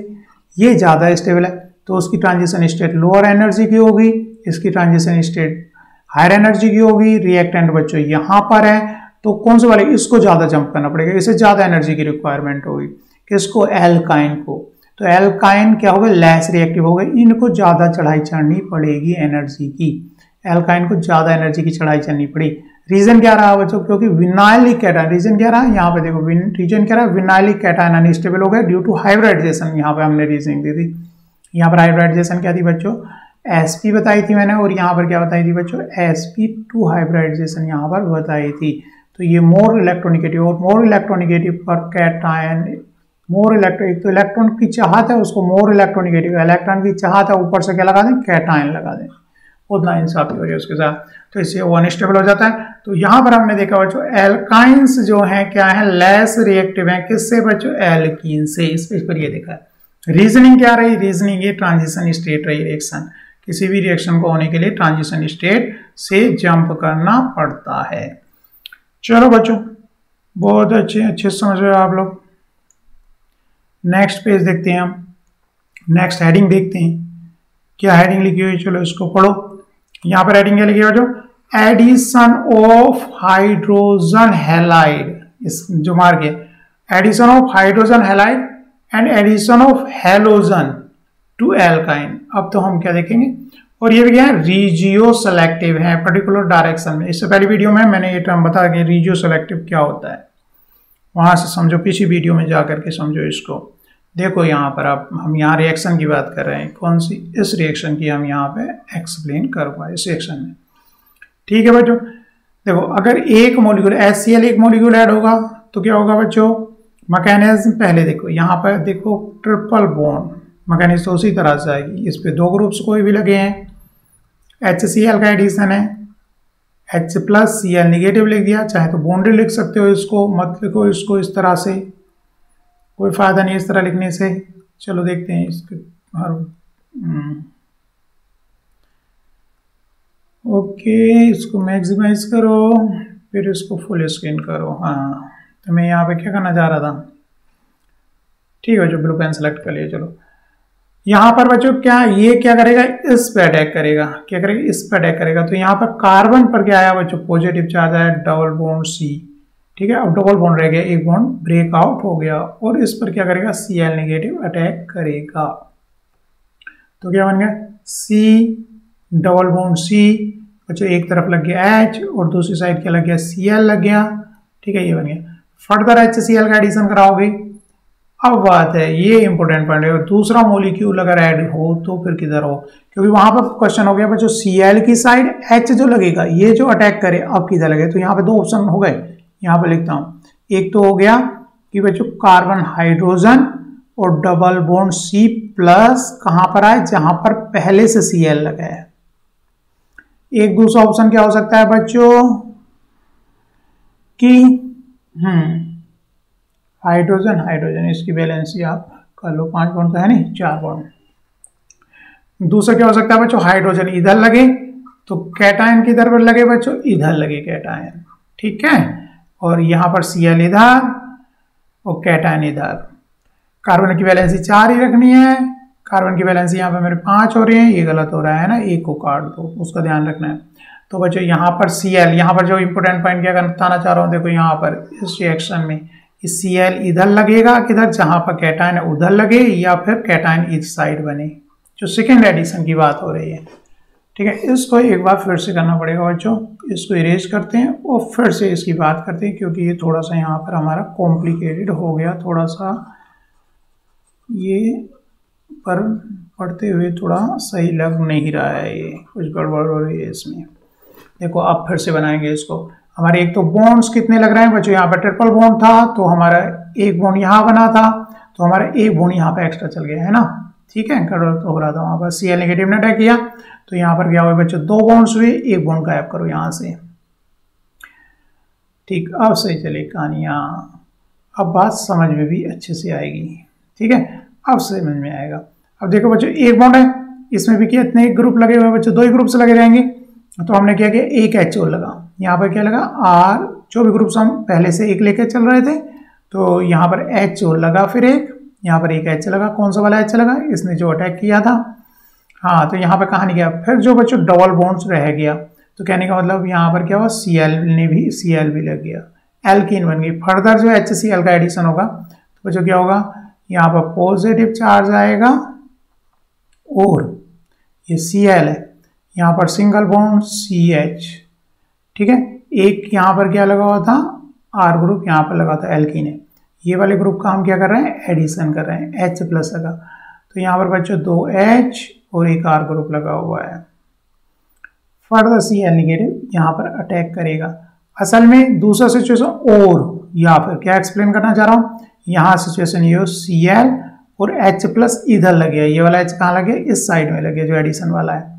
ये ज्यादा स्टेबल है, तो उसकी ट्रांजिशन स्टेट लोअर एनर्जी की होगी, इसकी ट्रांजिशन स्टेट हायर एनर्जी की होगी। रिएक्टेंट बच्चों यहां पर है, तो कौन से वाले? इसको ज्यादा जंप करना पड़ेगा, इसे ज्यादा एनर्जी की रिक्वायरमेंट होगी। किसको? एल्काइन को। तो एल्काइन क्या होगा? लेस रिएक्टिव हो गए, इनको ज्यादा चढ़ाई चढ़नी पड़ेगी एनर्जी की। एल्काइन को ज्यादा एनर्जी की चढ़ाई चढ़नी पड़ी। रीजन क्या रहा बच्चों? क्योंकि विनाइलिक कैटायन, रीजन क्या रहा? यहाँ पे देखो रीजन क्या रहा? विनाइलिक कैटायन अनस्टेबल हो गया ड्यू टू हाइब्रिडाइजेशन। यहाँ पे हमने रीजनिंग दी थी, यहाँ पर हाइब्रिडाइजेशन क्या थी बच्चों? sp बताई थी मैंने, और यहाँ पर क्या बताई थी बच्चों? sp2 हाइब्रिडाइजेशन यहाँ पर बताई थी। तो ये मोर इलेक्ट्रोनिगेटिव, और मोर इलेक्ट्रोनिगेटिव पर कैटायन, मोर इलेक्ट्रॉन, एक तो इलेक्ट्रॉन की चाहत है उसको मोर इलेक्ट्रोनिगेटिव, इलेक्ट्रॉन की चाहत है ऊपर से क्या लगा दें? कैटायन लगा दें, उतना इंसाफी हो रही है उसके साथ, तो इससे वो अनस्टेबल हो जाता है। तो यहाँ पर हमने देखा बच्चों एल्काइंस जो है क्या है? लेस रिएक्टिव है। किससे बच्चों? एल्कीन से। इस पेज पर ये देखा है। रीजनिंग क्या रही? रीजनिंग ये ट्रांजिशन स्टेट रही। रिएक्शन, किसी भी रिएक्शन को होने के लिए ट्रांजिशन स्टेट से जंप करना पड़ता है। चलो बच्चों, बहुत अच्छे समझ रहे हो आप लोग। नेक्स्ट पेज देखते हैं हम, नेक्स्ट हेडिंग देखते हैं क्या हेडिंग लिखी हुई, चलो इसको पढ़ो। यहाँ पर हेडिंग क्या लिखी है बच्चों? एडिशन ऑफ हाइड्रोजन हैलाइड, इस जो मार्क है, addition of hydrogen halide and addition of halogen to alkyne. अब तो हम क्या देखेंगे, और ये भी क्या है? रीजियो सेलेक्टिव है पर्टिकुलर डायरेक्शन में। इससे पहली वीडियो में मैंने ये टर्म बताया कि रीजियो सेलेक्टिव क्या होता है, वहां से समझो, पिछली वीडियो में जाकर के समझो इसको। देखो यहाँ पर आप, हम यहाँ रिएक्शन की बात कर रहे हैं, कौन सी? इस रिएक्शन की हम यहाँ पे एक्सप्लेन करूँगा इस रिएक्शन में, ठीक है बच्चों। देखो अगर एक मॉलिक्यूल HCl एक मॉलिक्यूल ऐड होगा तो क्या होगा बच्चों? मैकेनिज्म पहले देखो, यहाँ पर देखो ट्रिपल बॉन्ड मैकेनिज्म तो उसी तरह से आएगी। इस पे 2 ग्रुप्स कोई भी लगे हैं, HCl का एडिशन है, H+Cl निगेटिव लिख दिया, चाहे तो बॉन्डेड लिख सकते हो इसको, मत लिखो इसको इस तरह से, कोई फायदा नहीं इस तरह लिखने से, चलो देखते हैं इसके ओके, इसको मैक्सिमाइज करो, फिर इसको फुल स्क्रीन करो। हाँ, तो मैं यहाँ पे क्या करना चाह रहा था, ठीक है, जो ब्लू पेन सेलेक्ट कर लिया। चलो यहाँ पर बच्चों क्या ये क्या करेगा, इस पे अटैक करेगा। क्या करेगा, इस पे अटैक करेगा। तो यहाँ पर कार्बन पर क्या आया बच्चों, पॉजिटिव चार्ज आया, डबल बॉन्ड सी। ठीक है, अब डबल बॉन्ड रह गया, एक बॉन्ड ब्रेक आउट हो गया, और इस पर क्या करेगा, Cl नेगेटिव अटैक करेगा। तो क्या बन गया, C डबल बॉन्ड C, बच्चों एक तरफ लग गया H और दूसरी साइड क्या लग गया, Cl लग गया। ठीक है, ये बन गया। फर्दर HCl का एडिशन कराओगे। अब बात है, ये इंपॉर्टेंट पॉइंट है, दूसरा मॉलिक्यूल अगर ऐड हो तो फिर किधर हो, क्योंकि वहां पर क्वेश्चन हो गया बच्चों Cl की साइड H जो लगेगा, ये जो अटैक करे अब किधर लगे। तो यहाँ पे दो ऑप्शन हो गए, यहाँ पे लिखता हूं। एक तो हो गया कि बच्चों कार्बन हाइड्रोजन और डबल बॉन्ड C प्लस कहां पर आए, जहां पर पहले से Cl लगा है। एक दूसरा ऑप्शन क्या हो सकता है बच्चों कि हाइड्रोजन हाइड्रोजन इसकी वैलेंसी आप कर लो, 5 बॉन्ड तो है नहीं, 4 बॉन्ड। दूसरा क्या हो सकता है बच्चों, हाइड्रोजन इधर लगे तो कैटायन किधर पर लगे बच्चों, इधर लगे कैटायन। ठीक है, और यहां पर Cl इधर और कैटायन इधर। कार्बन की वैलेंसी 4 ही रखनी है, कार्बन की वैलेंसी यहाँ पे मेरे 5 हो रही है, ये गलत हो रहा है ना, एक को काट दो, उसका ध्यान रखना है। तो बच्चों यहाँ पर Cl, यहाँ पर जो इंपोर्टेंट पॉइंट क्या बताना चाह रहा हूँ, देखो यहाँ पर इस रिएक्शन में Cl इधर लगेगा किधर, जहां पर कैटायन है उधर लगे, या फिर कैटायन इस साइड बने, जो सेकेंड एडिशन की बात हो रही है। ठीक है, इसको एक बार फिर से करना पड़ेगा बच्चों, इसको इरेज करते हैं और फिर से इसकी बात करते हैं, क्योंकि ये थोड़ा सा यहाँ पर हमारा कॉम्प्लिकेटेड हो गया, थोड़ा सा ये पर पढ़ते हुए थोड़ा सही लग नहीं रहा है, ये कुछ गड़बड़ हो रही है इसमें। देखो अब फिर से बनाएंगे इसको। हमारे एक तो बॉन्ड्स कितने लग रहे हैं बच्चों, यहाँ पर ट्रिपल बॉन्ड था तो हमारा एक बॉन्ड यहाँ बना था, तो हमारा एक बॉन्ड यहाँ पे एक्स्ट्रा चल गया है ना। ठीक है, गड़बड़ तो हो रहा था वहां पर, Cl नेगेटिव ने अटैक किया, तो यहाँ पर क्या हुआ बच्चों, 2 बॉन्ड्स हुए, एक बॉन्ड गायब करो यहाँ से। ठीक, अब सही चले कहानियाँ, अब बात समझ में भी अच्छे से आएगी। ठीक है, अब समझ में आएगा। अब देखो बच्चों, एक बॉन्ड है, इसमें भी कितने ग्रुप लगे हुए हैं बच्चों, 2 ही ग्रुप से लगे रहेंगे। तो हमने क्या किया, एक H और लगा, यहाँ पर क्या लगा R, जो भी ग्रुप्स हम पहले से एक लेके चल रहे थे, तो यहाँ पर H और लगा, फिर एक यहाँ पर एक H लगा। कौन सा वाला H लगा, इसने जो अटैक किया था। हाँ, तो यहाँ पर कहानी क्या, फिर जो बच्चों डबल बॉन्ड्स रह गया, तो कहने का मतलब यहाँ पर क्या हुआ, Cl भी लग गया, एल्कीन बन गई। फर्दर जो HCl का एडिशन होगा तो बच्चों क्या होगा, यहाँ पर पॉजिटिव चार्ज आएगा और ये Cl है, यहाँ पर सिंगल बॉन्ड CH। ठीक है, एक यहाँ पर क्या लगा हुआ था, R ग्रुप यहाँ पर लगा था, एल्कीन है। ये वाले ग्रुप का हम क्या कर रहे हैं, एडिशन कर रहे हैं, H प्लस लगा, तो यहाँ पर बच्चों 2 H और एक R ग्रुप लगा हुआ है। फर्दर Cl नेगेटिव यहाँ पर अटैक करेगा। असल में दूसरा सिचुएशन, और या फिर क्या एक्सप्लेन करना चाह रहा हूँ, यहाँ सिचुएशन ये हो, Cl और H प्लस इधर लगे, ये वाला H कहाँ लगे, इस साइड में लगे जो एडिशन वाला है,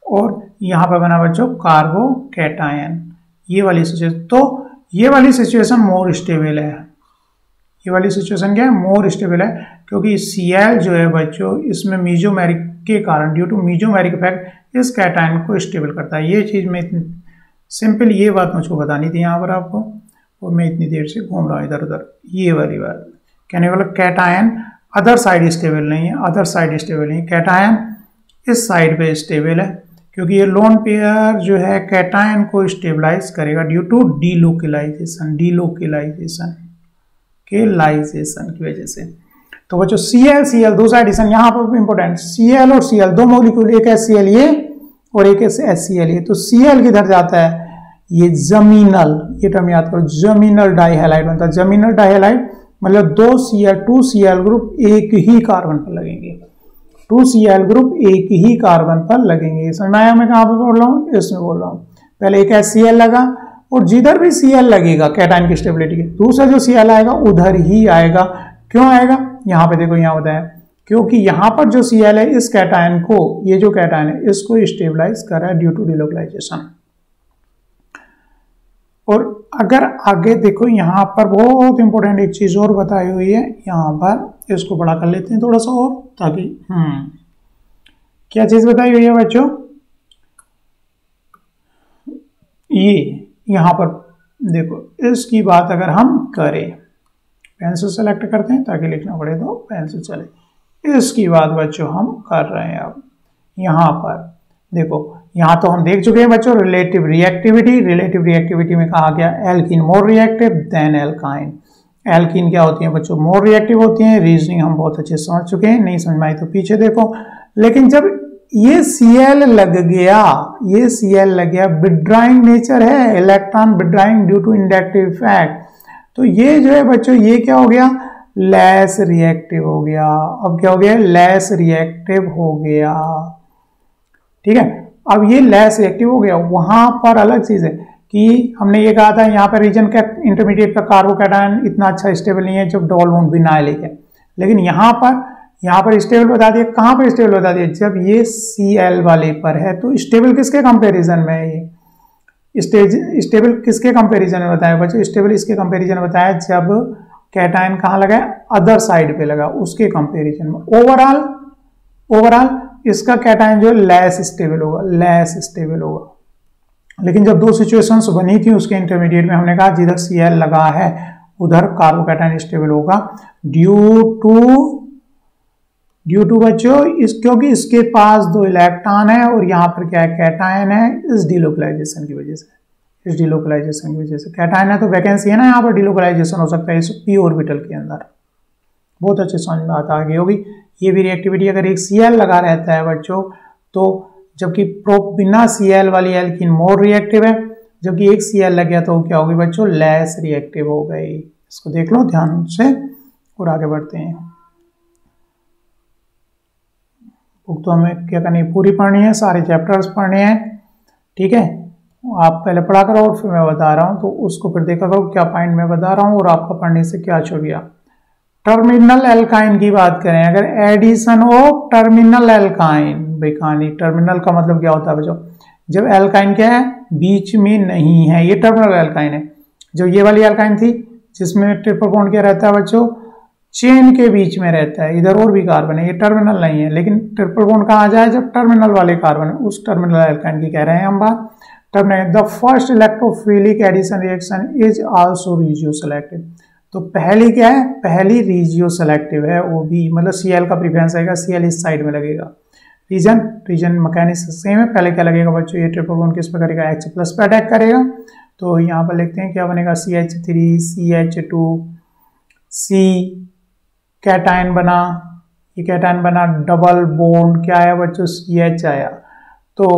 और यहाँ पर बना बच्चों कार्बो कैटायन, ये वाली सिचुएशन। तो ये वाली सिचुएशन मोर स्टेबल है, ये वाली सिचुएशन क्या है, मोर स्टेबल है, क्योंकि Cl जो है बच्चों इसमें मीजोमेरिक के कारण, ड्यू टू मीजोमेरिक इफेक्ट, इस कैटायन को स्टेबल करता है। ये चीज में इतनी सिंपल, ये बात मुझको बतानी थी यहाँ पर आपको, और मैं इतनी देर से घूम रहा हूँ इधर उधर। ये वाली बात कहने वाला, कैटायन अदर साइड स्टेबल नहीं है, अदर साइड स्टेबल नहीं है, कैटायन इस साइड पे स्टेबल है, क्योंकि ये लोन पेयर जो है कैटायन को स्टेबलाइज करेगा ड्यू टू डीलोकेलाइजेशन की वजह से। तो बच्चों Cl दूसरा एडिशन यहाँ पर इंपोर्टेंट, Cl और Cl दो मॉलिक्यूल, एक HCl ये और एक HCl ये। तो Cl किधर जाता है, ये जमीनल, ये टर्म याद करो, जमीनल डाइहैलाइड बनता है। जमीनल डाइहैलाइड मतलब 2 Cl ग्रुप एक ही कार्बन पर लगेंगे, 2 Cl ग्रुप एक ही कार्बन पर लगेंगे। समझ में आया मैं कहाँ पे बोल रहा हूँ, इसमें बोल रहा हूँ। पहले एक HCl लगा, और जिधर भी Cl लगेगा कैटायन की स्टेबिलिटी के, दूसरा जो Cl आएगा उधर ही आएगा। क्यों आएगा, यहाँ पे देखो, यहाँ बताया, क्योंकि यहाँ पर जो Cl है इस कैटायन को, ये जो कैटायन है इसको स्टेबलाइज कर रहा है ड्यू टू डिलोकलाइजेशन। और अगर आगे देखो यहाँ पर बहुत इंपॉर्टेंट एक चीज और बताई हुई है, यहाँ पर इसको बड़ा कर लेते हैं थोड़ा सा और, ताकि क्या चीज बताई हुई है बच्चों, ये यहाँ पर देखो, इसकी बात अगर हम करें, पेंसिल सेलेक्ट करते हैं ताकि लिखना पड़े तो पेंसिल चले, इसकी बात बच्चों हम कर रहे हैं। अब यहाँ पर देखो, यहाँ तो हम देख चुके हैं बच्चों रिलेटिव रिएक्टिविटी। रिलेटिव रिएक्टिविटी में कहा गया alkene more reactive than alkyne. Alkene क्या होती है बच्चों, मोर रिएक्टिव होती है। रीजनिंग हम बहुत अच्छे समझ चुके हैं, नहीं समझ में आई तो पीछे देखो। लेकिन जब ये Cl लग गया, ये Cl लग गया, विड्राइंग नेचर है, electron withdrawing due to inductive effect, तो ये जो है बच्चों ये क्या हो गया, लेस रिएक्टिव हो गया। अब क्या हो गया, लेस रिएक्टिव हो गया। ठीक है, अब ये लेस रिएक्टिव हो गया। वहां पर अलग चीज है कि हमने ये कहा था यहाँ पर रीजन का इंटरमीडिएट का कार्बोकैटायन इतना अच्छा स्टेबल नहीं है जब डबल बॉन्ड विनाइलिक है, लेकिन यहाँ पर स्टेबल बता दिया। कहाँ पर स्टेबल बता दिया, जब ये Cl वाले पर है तो स्टेबल किसके कंपैरिजन में है, ये स्टेबल किसके कंपैरिजन में बताया बच्चों, स्टेबल इसके कंपैरिजन में बताया जब कैटायन कहाँ लगा है, अदर साइड पे लगा, उसके कंपैरिजन में। ओवरऑल इसका कैटायन जो लेस स्टेबल होगा। लेकिन जब दो सिचुएशंस बनी थी उसके इंटरमीडिएट में, हमने कहा जिधर Cl लगा है उधर कार्बोकैटायन स्टेबल होगा ड्यू टू बच्चों क्योंकि इसके पास 2 इलेक्ट्रॉन है और यहाँ पर क्या है, कैटायन है। इस डिलोकलाइजेशन की वजह से कैटायन है तो वैकेंसी है ना, यहाँ पर डिलोकलाइजेशन हो सकता है इस p ऑर्बिटल के अंदर। बहुत अच्छे समझ में आता आगे होगी। ये भी रिएक्टिविटी अगर एक Cl लगा रहता है बच्चों तो, जबकि बिना Cl वाली एल्कीन मोर रिएक्टिव है, जबकि एक Cl लग गया तो क्या होगी बच्चों, लेस रिएक्टिव हो गई। इसको देख लो ध्यान से और आगे बढ़ते हैं। बुक तो हमें क्या करनी है, पूरी पढ़नी है, सारे चैप्टर्स पढ़ने हैं। ठीक है, आप पहले पढ़ा करो और फिर मैं बता रहा हूँ, तो उसको फिर देखा करो क्या पॉइंट मैं बता रहा हूँ और आपका पढ़ने से क्या छूट गया। टर्मिनल एल्काइन की बात करें, अगर एडिशन ऑफ टर्मिनल एल्काइन, बेकानी टर्मिनल का मतलब क्या होता है बच्चों, जब एल्काइन क्या है, बीच में नहीं है, ये टर्मिनल एल्काइन है। जो ये वाली एल्काइन थी जिसमें ट्रिपल बॉन्ड क्या रहता है बच्चों, चेन के बीच में रहता है, इधर और भी कार्बन है, ये टर्मिनल नहीं है। लेकिन ट्रिपल बॉन्ड कहाँ आ जाए, जब टर्मिनल वाले कार्बन है, उस टर्मिनल एल्काइन की कह रहे हैं हम बात। Terminal the first electrophilic addition reaction is also regioselective. तो पहली क्या है, पहली रिजियो सेलेक्टिव है, वो भी मतलब Cl का प्रीफरेंस आएगा, Cl इस साइड में लगेगा। रीजन मैकेनिक्स सेम है। पहले क्या लगेगा बच्चों, ये ट्रिपल बॉन्ड किस पे करेगा, H प्लस पे अटैक करेगा। तो यहाँ पर लिखते हैं क्या बनेगा, CH3 CH2 C कैटायन बना, ये कैटायन बना, डबल बॉन्ड क्या आया बच्चों, CH आया। तो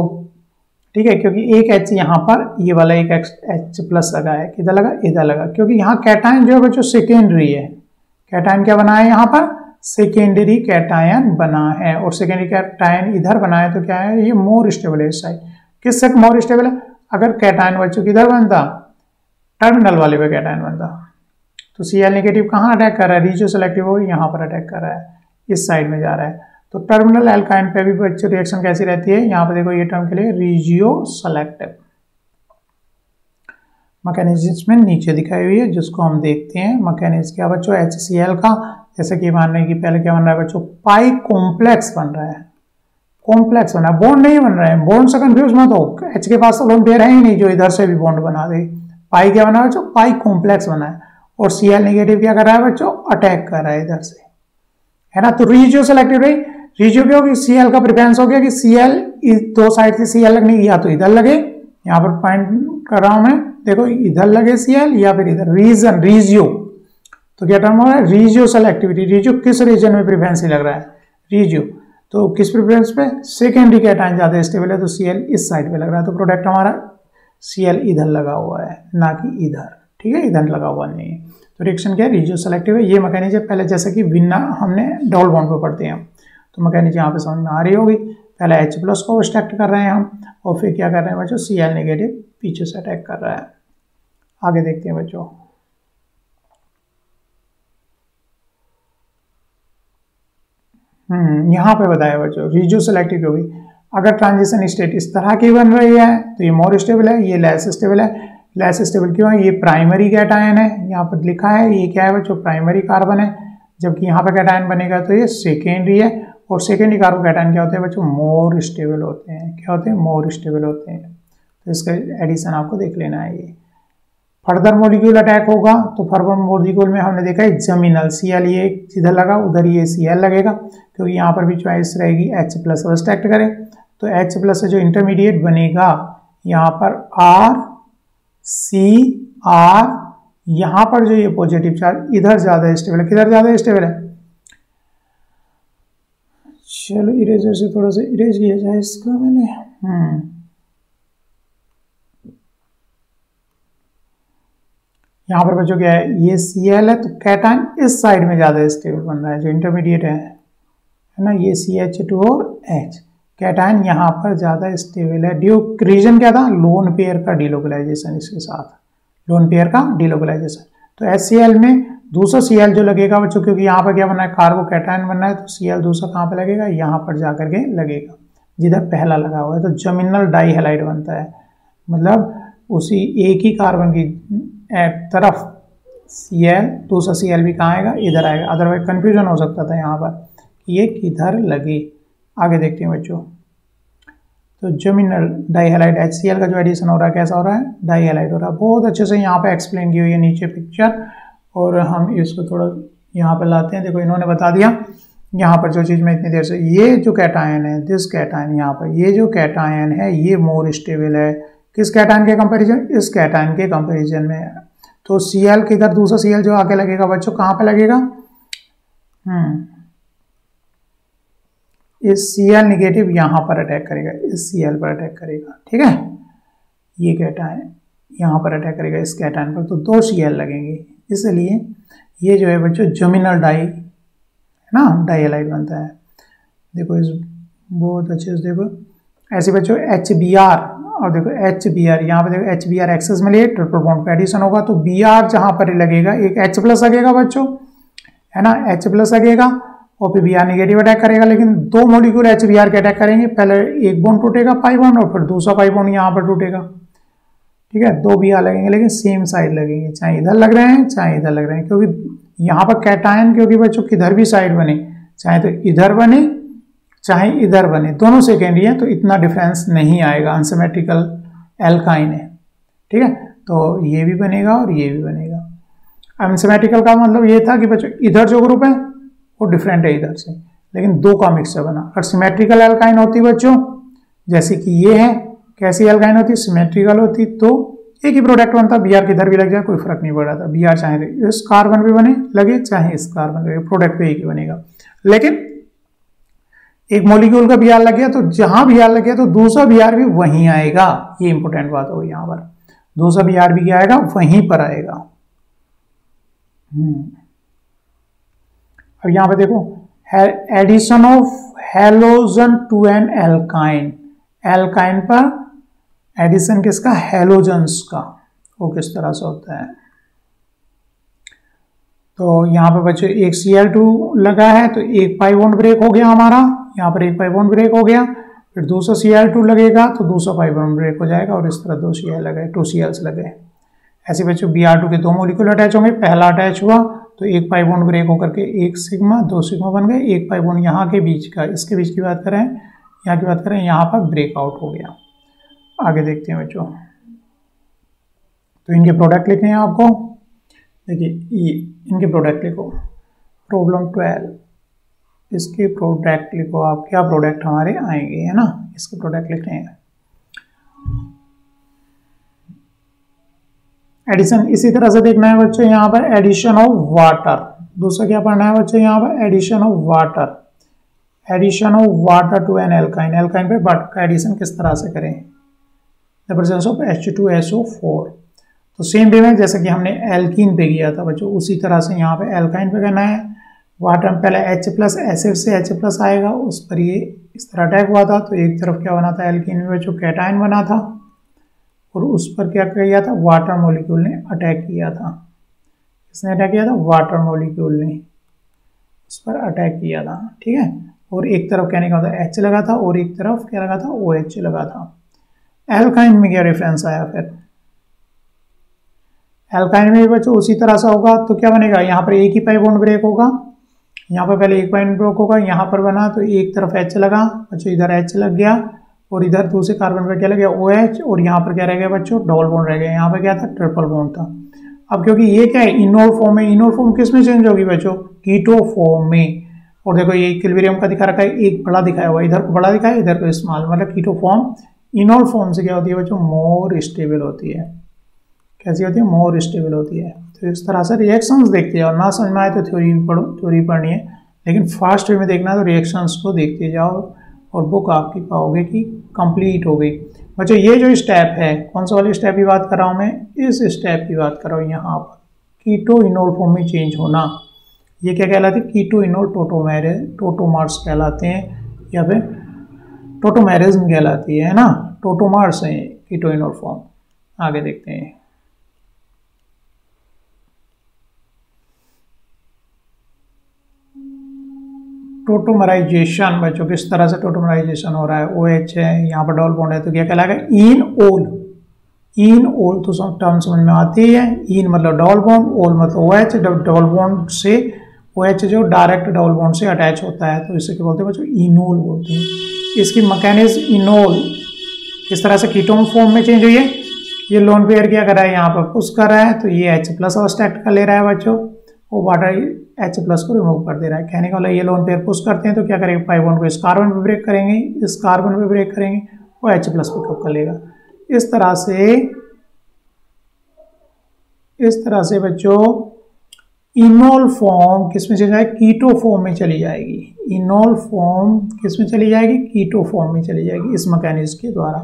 ठीक है, क्योंकि एक H यहाँ पर, ये वाला एक H प्लस लगा है, किधर लगा, इधर लगा, क्योंकि यहाँ कैटायन जो है बच्चों सेकेंडरी है। कैटायन क्या बना है, यहाँ पर सेकेंडरी कैटायन बना है, और सेकेंडरी कैटायन इधर बना है तो क्या है, ये मोर स्टेबल है इस साइड। किससे मोर स्टेबल है, अगर कैटायन बच्चों किधर बनता, टर्मिनल वाले पे कैटायन बनता, तो Cl नेगेटिव कहाँ अटैक कर रहा है, रिजियो सेलेक्टिव हो यहाँ पर अटैक कर रहा है, इस साइड में जा रहा है। तो टर्मिनल एल्काइन पे भी बच्चों रिएक्शन कैसी रहती है, यहाँ पे देखो ये टर्म के लिए रिजियो सेलेक्टिव। मैकेनिज्म में नीचे दिखाई हुई है जिसको हम देखते हैं। मैकेनिज्म क्या बच्चों, HCl का, जैसे कि मान रहे हैं कि पहले क्या बन रहा है बच्चों, पाई कॉम्प्लेक्स बन रहा है, कॉम्प्लेक्स बना है, बॉन्ड नहीं बन रहा है। बॉन्ड से कंफ्यूज मत हो, H के पास लोन पेयर है ही नहीं जो इधर से भी बॉन्ड बना दे। पाई क्या बना है बच्चों, पाई कॉम्प्लेक्स बना है, और Cl नेगेटिव क्या कर रहा है बच्चों, अटैक कर रहा है इधर से, है ना। तो रिजियो सेलेक्टिव रही, रिजियो क्या होगी, Cl का प्रेफरेंस हो गया कि Cl दो साइड से Cl लगनी, या तो इधर लगे, यहाँ पर पॉइंट कर रहा हूं मैं, देखो इधर लगे Cl या फिर इधर, रीजन रिजियो। तो क्या टर्म हो रहा है, रिजियो सेलेक्टिविटी। रिजियो किस रीजन में प्रेफरेंस लग रहा है, रिजियो, तो किस प्रेफरेंस पे, सेकेंडरी कैटायन ज्यादा स्टेबल है तो Cl इस साइड पे लग रहा है, तो प्रोडक्ट हमारा Cl इधर लगा हुआ है ना कि इधर, ठीक है, इधर लगा हुआ नहीं है। तो रिएक्शन क्या है, रिजियो सेलेक्टिव है। ये मैकेनिज्म पहले जैसे कि बिना हमने डबल बॉन्ड पे पढ़ते हैं, तो मैकेनिज्म यहाँ पे समझ में आ रही होगी। पहले H प्लस को स्टैक्ट कर रहे हैं हम, और फिर क्या कर रहे हैं बच्चों, Cl नेगेटिव पीछे से अटैक कर रहा है। आगे देखते हैं बच्चों, यहाँ पे बताया बच्चों रिजियो सेलेक्टिव होगी। अगर ट्रांजिशन स्टेट इस तरह की बन रही है तो ये मोर स्टेबल है, ये लेस स्टेबल है। लेस स्टेबल क्यों है? ये प्राइमरी कैटायन है, यहाँ पर लिखा है ये क्या है बच्चों, प्राइमरी कार्बन है, जबकि यहाँ पर कैटायन बनेगा तो ये सेकेंडरी है। और सेकेंडरी कार्बोकैटायन क्या होते हैं बच्चों? मोर स्टेबल होते हैं। क्या होते हैं? मोर स्टेबल होते हैं। तो इसका एडिशन आपको देख लेना है। ये फर्दर मॉलिक्यूल अटैक होगा तो फर्दर मॉलिक्यूल में हमने देखा है जमीनल Cl, ये जिधर लगा उधर ये Cl लगेगा, क्योंकि यहाँ पर भी चॉइस रहेगी H प्लस सब्सट्रैक्ट करें तो H प्लस से जो इंटरमीडिएट बनेगा यहाँ पर R C R, यहाँ पर जो ये पॉजिटिव चार्ज इधर ज्यादा स्टेबल है। किधर ज्यादा स्टेबल है? चलो इरेजर से थोड़ा सा इरेज किया जाए इसका मैंने। यहाँ पर बच्चों क्या है? ये Cl है तो कैटायन इस साइड में ज्यादा स्टेबल बन रहा है, जो इंटरमीडिएट है ना, ये CH2 और H। कैटायन यहाँ पर ज्यादा स्टेबल है। ड्यू रीजन क्या था? लोन पेयर का डिलोकलाइजेशन, इसके साथ लोन पेयर का डिलोकलाइजेशन। तो HCl में दूसरा Cl जो लगेगा बच्चों, क्योंकि यहाँ पर क्या बनना है? कार्बोकैटायन बनना है, तो Cl दूसरा कहाँ पे लगेगा? यहाँ पर जाकर के लगेगा जिधर पहला लगा हुआ है, तो जमीनल डाइहैलाइड बनता है। मतलब उसी एक ही कार्बन की तरफ Cl, दूसरा Cl भी कहाँ आएगा? इधर आएगा। अदरवाइज कंफ्यूजन हो सकता था यहाँ पर कि ये किधर लगे। आगे देखते हैं बच्चों। तो जमीनल डाइहैलाइड HCl का जो एडिशन हो रहा है कैसा हो रहा है? डाइहैलाइड हो रहा है। बहुत अच्छे से यहाँ पे एक्सप्लेन की हुई है नीचे पिक्चर, और हम इसको थोड़ा यहाँ पे लाते हैं। देखो इन्होंने बता दिया यहाँ पर जो चीज़ मैं इतनी देर से, ये जो कैटायन है, दिस कैटायन, यहाँ पर ये जो कैटायन है ये मोर स्टेबल है। किस कैटायन के कंपैरिजन? इस कैटायन के कंपैरिजन में। तो Cl किधर, दूसरा Cl जो आगे लगेगा बच्चों कहाँ पे लगेगा? इस Cl निगेटिव यहाँ पर अटैक करेगा, इस Cl पर अटैक करेगा। ठीक है, ये कैटायन यहाँ पर अटैक करेगा इस कैटायन पर, तो दो Cl लगेंगे। इसलिए ये जो है बच्चों जमीनल डाई है ना, डाइहैलाइड बनता है। देखो इस बहुत अच्छे से देखो ऐसे बच्चों HBr, और देखो HBr यहाँ पे देखो HBr एक्सेस में लिए ट्रिपल बॉन्ड पे एडिशन होगा, तो Br जहाँ पर लगेगा एक H प्लस लगेगा बच्चों, है ना, H प्लस लगेगा और फिर Br नेगेटिव अटैक करेगा। लेकिन दो मॉलिक्यूल HBr के अटैक करेंगे, पहले एक बॉन्ड टूटेगा पाई बॉन्ड और फिर दूसरा पाई बॉन्ड यहाँ पर टूटेगा। ठीक है, दो Br लगेंगे लेकिन सेम साइड लगेंगे, चाहे इधर लग रहे हैं चाहे इधर लग रहे हैं, क्योंकि यहाँ पर कैटायन क्योंकि बच्चों किधर भी साइड बने, चाहे तो इधर बने चाहे इधर बने, दोनों सेकेंडरी है तो इतना डिफरेंस नहीं आएगा। अनसिमेट्रिकल एल्काइन है। ठीक है, तो ये भी बनेगा और ये भी बनेगा। अनसिमेट्रिकल का मतलब ये था कि बच्चों इधर जो ग्रुप है वो डिफरेंट है इधर से, लेकिन दो का मिक्सचर बना। और सिमेट्रिकल एल्काइन होती बच्चों जैसे कि ये है, कैसी एल्काइन होती? सिमेट्रिकल होती, तो एक ही प्रोडक्ट बनता, Br किधर भी लग जाए कोई फर्क नहीं पड़ रहा था। Br चाहे इस कार्बन पे बने लगे चाहे इस कार्बन पे, प्रोडक्ट पे एक ही बनेगा। लेकिन एक मॉलिक्यूल का Br लग गया तो जहां Br लग गया तो दूसरा Br भी वहीं आएगा। ये इंपॉर्टेंट बात होगी यहाँ पर, दूसरा Br भी क्या आएगा? वहीं पर आएगा। अब यहाँ पे देखो addition of halogen to an alkyne, alkyne पर एडिशन किसका? हेलोजन्स का। वो किस तरह से होता है? तो यहाँ पे बच्चों एक Cl2 लगा है तो एक पाई बॉन्ड ब्रेक हो गया हमारा, यहाँ पर एक पाई बॉन्ड ब्रेक हो गया, फिर दूसरा Cl2 लगेगा तो दूसरा पाई बॉन्ड ब्रेक हो जाएगा, और इस तरह दो Cl लगे, 2 Cls लगे। ऐसे बच्चों Br2 के दो मॉलिक्यूल अटैच होंगे, पहला अटैच हुआ तो एक पाई बॉन्ड ब्रेक होकर के एक सिग्मा दो सिग्मा बन गए, एक पाई बॉन्ड यहाँ के बीच का, इसके बीच की बात करें, यहाँ की बात करें, यहाँ पर ब्रेकआउट हो गया। आगे देखते हैं बच्चों, तो इनके प्रोडक्ट लिखने हैं आपको। देखिए ये इनके प्रोडक्ट लिखो, प्रॉब्लम 12, इसके प्रोडक्ट लिखो आप, क्या प्रोडक्ट हमारे आएंगे, है ना, इसके प्रोडक्ट लिखने हैं। एडिशन इसी तरह से देखना है बच्चों, यहाँ पर एडिशन ऑफ वाटर, दूसरा क्या पढ़ना है बच्चों, यहाँ पर addition of water, addition of water to an alkyne, alkyne पे वाटर का एडिशन किस तरह से करें, द प्रेजेंस ऑफ H2SO4। तो सेम वे में जैसे कि हमने एल्कीन पे किया था बच्चों, उसी तरह से यहाँ पे एल्काइन पे करना है। वाटर में पहले H प्लस एसिड से H प्लस आएगा, उस पर ये इस तरह अटैक हुआ था, तो एक तरफ क्या बना था एल्कीन में बच्चों, कैटायन बना था, और उस पर क्या किया था, वाटर मॉलिक्यूल ने अटैक किया था। किसने अटैक किया था? वाटर मॉलिक्यूल ने उस पर अटैक किया था। ठीक है, और एक तरफ कहने का मतलब H लगा था और एक तरफ क्या लगा था, OH लगा था। एल्काइन में क्या रेफरेंस आया फिर? एल्काइन में भी बच्चों उसी तरह से होगा, तो क्या बनेगा, यहाँ पर एक ही पाई बॉन्ड ब्रेक होगा, यहाँ पर पहले एक पाई ब्रेक होगा, यहाँ पर बना तो एक तरफ H लगा बच्चों, इधर H लग गया और इधर दूसरे कार्बन पर क्या लग गया OH, और यहाँ पर क्या रह गया बच्चों, डबल बॉन्ड रह गया। यहाँ पर क्या था, ट्रिपल बॉन्ड था। अब क्योंकि ये क्या है, इनोल फॉर्म है, इनोल फॉर्म किस में चेंज होगी बच्चों, कीटो फॉर्म में। और देखो ये इक्विलिब्रियम का दिखा रखा है, एक बड़ा दिखाया हुआ, इधर को बड़ा दिखाया, इधर को स्मॉल, मतलब कीटो फॉर्म इनोल फॉर्म से क्या होती है बच्चों, मोर स्टेबल होती है। कैसी होती है, मोर स्टेबल होती है। तो इस तरह से रिएक्शंस देखते जाओ, ना समझ में आए तो थ्योरी पढ़ो, थ्योरी पढ़नी है, लेकिन फास्ट वे में देखना है तो रिएक्शंस को देखते जाओ और बुक आपकी पाओगे कि कंप्लीट हो गई। बच्चों ये जो स्टेप है, कौन सा वाली स्टेप की बात कर रहा हूँ मैं, इस स्टेप की बात कर रहा हूँ, यहाँ पर कीटो इनोल फॉर्म में चेंज होना, ये क्या कहलाते हैं, कीटो इनोल टोटोमर्स कहलाते हैं, या फिर टोटोमेरिज्म कहलाती है ना, टोटोमर्स है कीटो इनोल फॉर्म। आगे देखते हैं। टोटोमराइजेशन बच्चों, किस तरह से टोटोमराइजेशन हो रहा है, OH है, यहाँ पर डबल बॉन्ड है, तो क्या कहलाएगा, इन ओल तो सब टर्म समझ में आती है। इन मतलब डबल बॉन्ड, ओल मतलब OH, डबल बॉन्ड से OH जो डायरेक्ट डबल बॉन्ड से अटैच होता है, तो इसे क्या बोलते हैं बच्चों, इनोल बोलते हैं। इसकी मैकेनिज्म, इनोल किस तरह से कीटोन फॉर्म में चेंज हुई है, ये लोन पेयर क्या कर रहा है, यहाँ पर पुश कर रहा है, तो ये H+ ऑब्स्ट्रैक्ट कर ले रहा है बच्चों, और वाटर H+ को रिमूव कर दे रहा है। कहने का मतलब ये लोन पेयर पुश करते हैं तो क्या करेंगे, पाई बॉन्ड को इस कार्बन पे ब्रेक करेंगे, इस कार्बन पे ब्रेक करेंगे, वो H+ पिकअप कर लेगा। इस तरह से बच्चों इनोल फॉर्म किस में चली जाएगी, कीटो फॉर्म में चली जाएगी। इनोल फॉर्म किस में चली जाएगी, कीटो फॉर्म में चली जाएगी, इस मैकेनिज्म के द्वारा।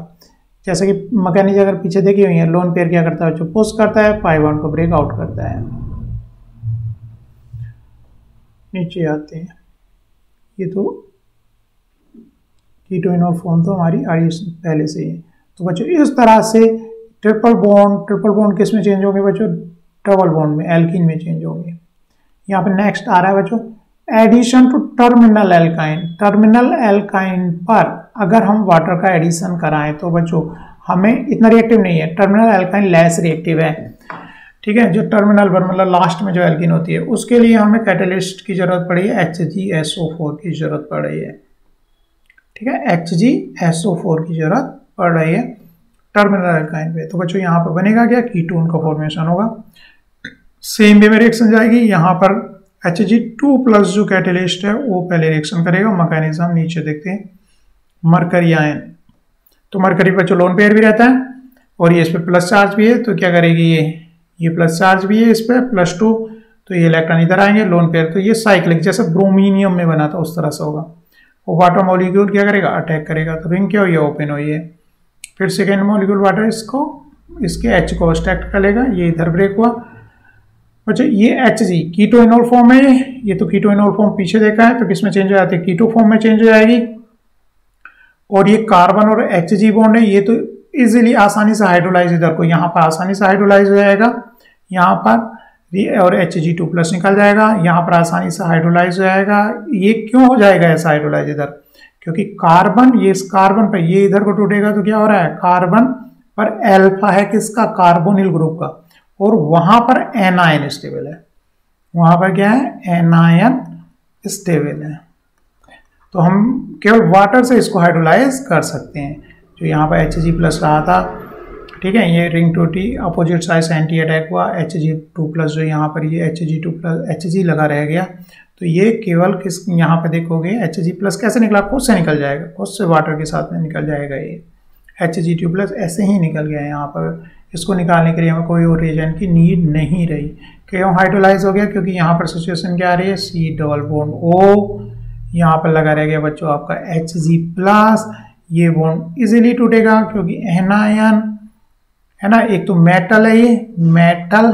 जैसे कि मैकेनिज्म अगर पीछे देखी हुई है, लोन पेयर क्या करता है बच्चों, पुश करता है, पाई बॉन्ड को ब्रेक आउट करता है। नीचे आते हैं, ये तो कीटो इनोल फॉर्म तो हमारी पहले से ही है। तो बच्चों इस तरह से ट्रिपल बॉन्ड किस में चेंज होंगे बच्चों, डबल बॉन्ड में, एल्कीन में चेंज होंगे। यहाँ पे नेक्स्ट आ रहा है बच्चों, addition to terminal alkyne. Terminal alkyne पर अगर हम वाटर का एडिशन कराएं तो बच्चों हमें इतना रिएक्टिव नहीं है, टर्मिनल एल्काइन लेस रिएक्टिव है, ठीक है। जो टर्मिनल पर मतलब लास्ट में जो एल्कीन होती है, उसके लिए हमें कैटलिस्ट की जरूरत पड़ी है, HgSO4 की जरूरत पड़ रही है, ठीक है, HgSO4 की जरूरत पड़ रही है टर्मिनल एल्काइन पे। तो बच्चों यहाँ पर बनेगा क्या, कीटोन का फॉर्मेशन होगा। सेम वे में रिएक्शन जाएगी, यहाँ पर Hg2+ जो कैटलिस्ट है वो पहले रिएक्शन करेगा। मैकेनिज्म नीचे देखते हैं, मरकरी आयन, तो मरकरी बच्चों लोन पेयर भी रहता है और ये इस पर प्लस चार्ज भी है, तो क्या करेगी, ये प्लस चार्ज भी है इस पर +2, तो ये इलेक्ट्रॉन इधर आएंगे, लोन पेयर, तो ये साइक्लिक जैसे ब्रोमीनियम में बना था उस तरह से होगा। और वाटर मॉलिक्यूल क्या करेगा, अटैक करेगा, तो रिंग क्या हुई है, ओपन हुई है। फिर सेकेंड मॉलिक्यूल वाटर इसके H को ऑब्स्ट्रैक्ट कर लेगा, ये इधर ब्रेक हुआ। अच्छा ये Hg कीटो इनोल फॉर्म है, ये तो कीटो इनोल फॉर्म पीछे देखा है, तो किस में चेंज हो जाती है, कीटो फॉर्म में चेंज हो जाएगी। और ये कार्बन और Hg बॉन्ड है, ये तो इजीली आसानी से हाइड्रोलाइज, इधर को यहाँ पर आसानी से हाइड्रोलाइज हो जाएगा, यहाँ पर और Hg2+ निकल जाएगा, यहाँ पर आसानी से हाइड्रोलाइज हो जाएगा। ये क्यों हो जाएगा ऐसा हाइड्रोलाइज इधर, क्योंकि कार्बन, ये इस कार्बन पर ये इधर को टूटेगा तो क्या हो रहा है, कार्बन पर अल्फा है किसका, कार्बोनिल ग्रुप का, और वहां पर एनायन स्टेबल है, वहां पर क्या है, एनायन स्टेबल है। तो हम केवल वाटर से इसको हाइड्रोलाइज कर सकते हैं। जो यहाँ पर Hg+ रहा था, ठीक है, ये रिंग टूटी, अपोजिट साइड से एंटी अटैक हुआ, Hg2+, जो यहाँ पर ये Hg2+ Hg लगा रह गया, तो ये केवल किस, यहाँ पे देखोगे Hg+ कैसे निकला, खुद से निकल जाएगा, खुद से वाटर के साथ में निकल जाएगा। ये Hg2+ ऐसे ही निकल गया है, यहाँ पर इसको निकालने के लिए हमें कोई और रिएजेंट की नीड नहीं रही। क्यों हाइड्रोलाइज हो गया, क्योंकि यहाँ पर सिचुएशन क्या आ रही है, C+O, यहाँ पर लगा रह गया बच्चों आपका Hg+, ये बॉन्ड इजीली टूटेगा क्योंकि एनायन है ना, एक तो मेटल है, ये मेटल,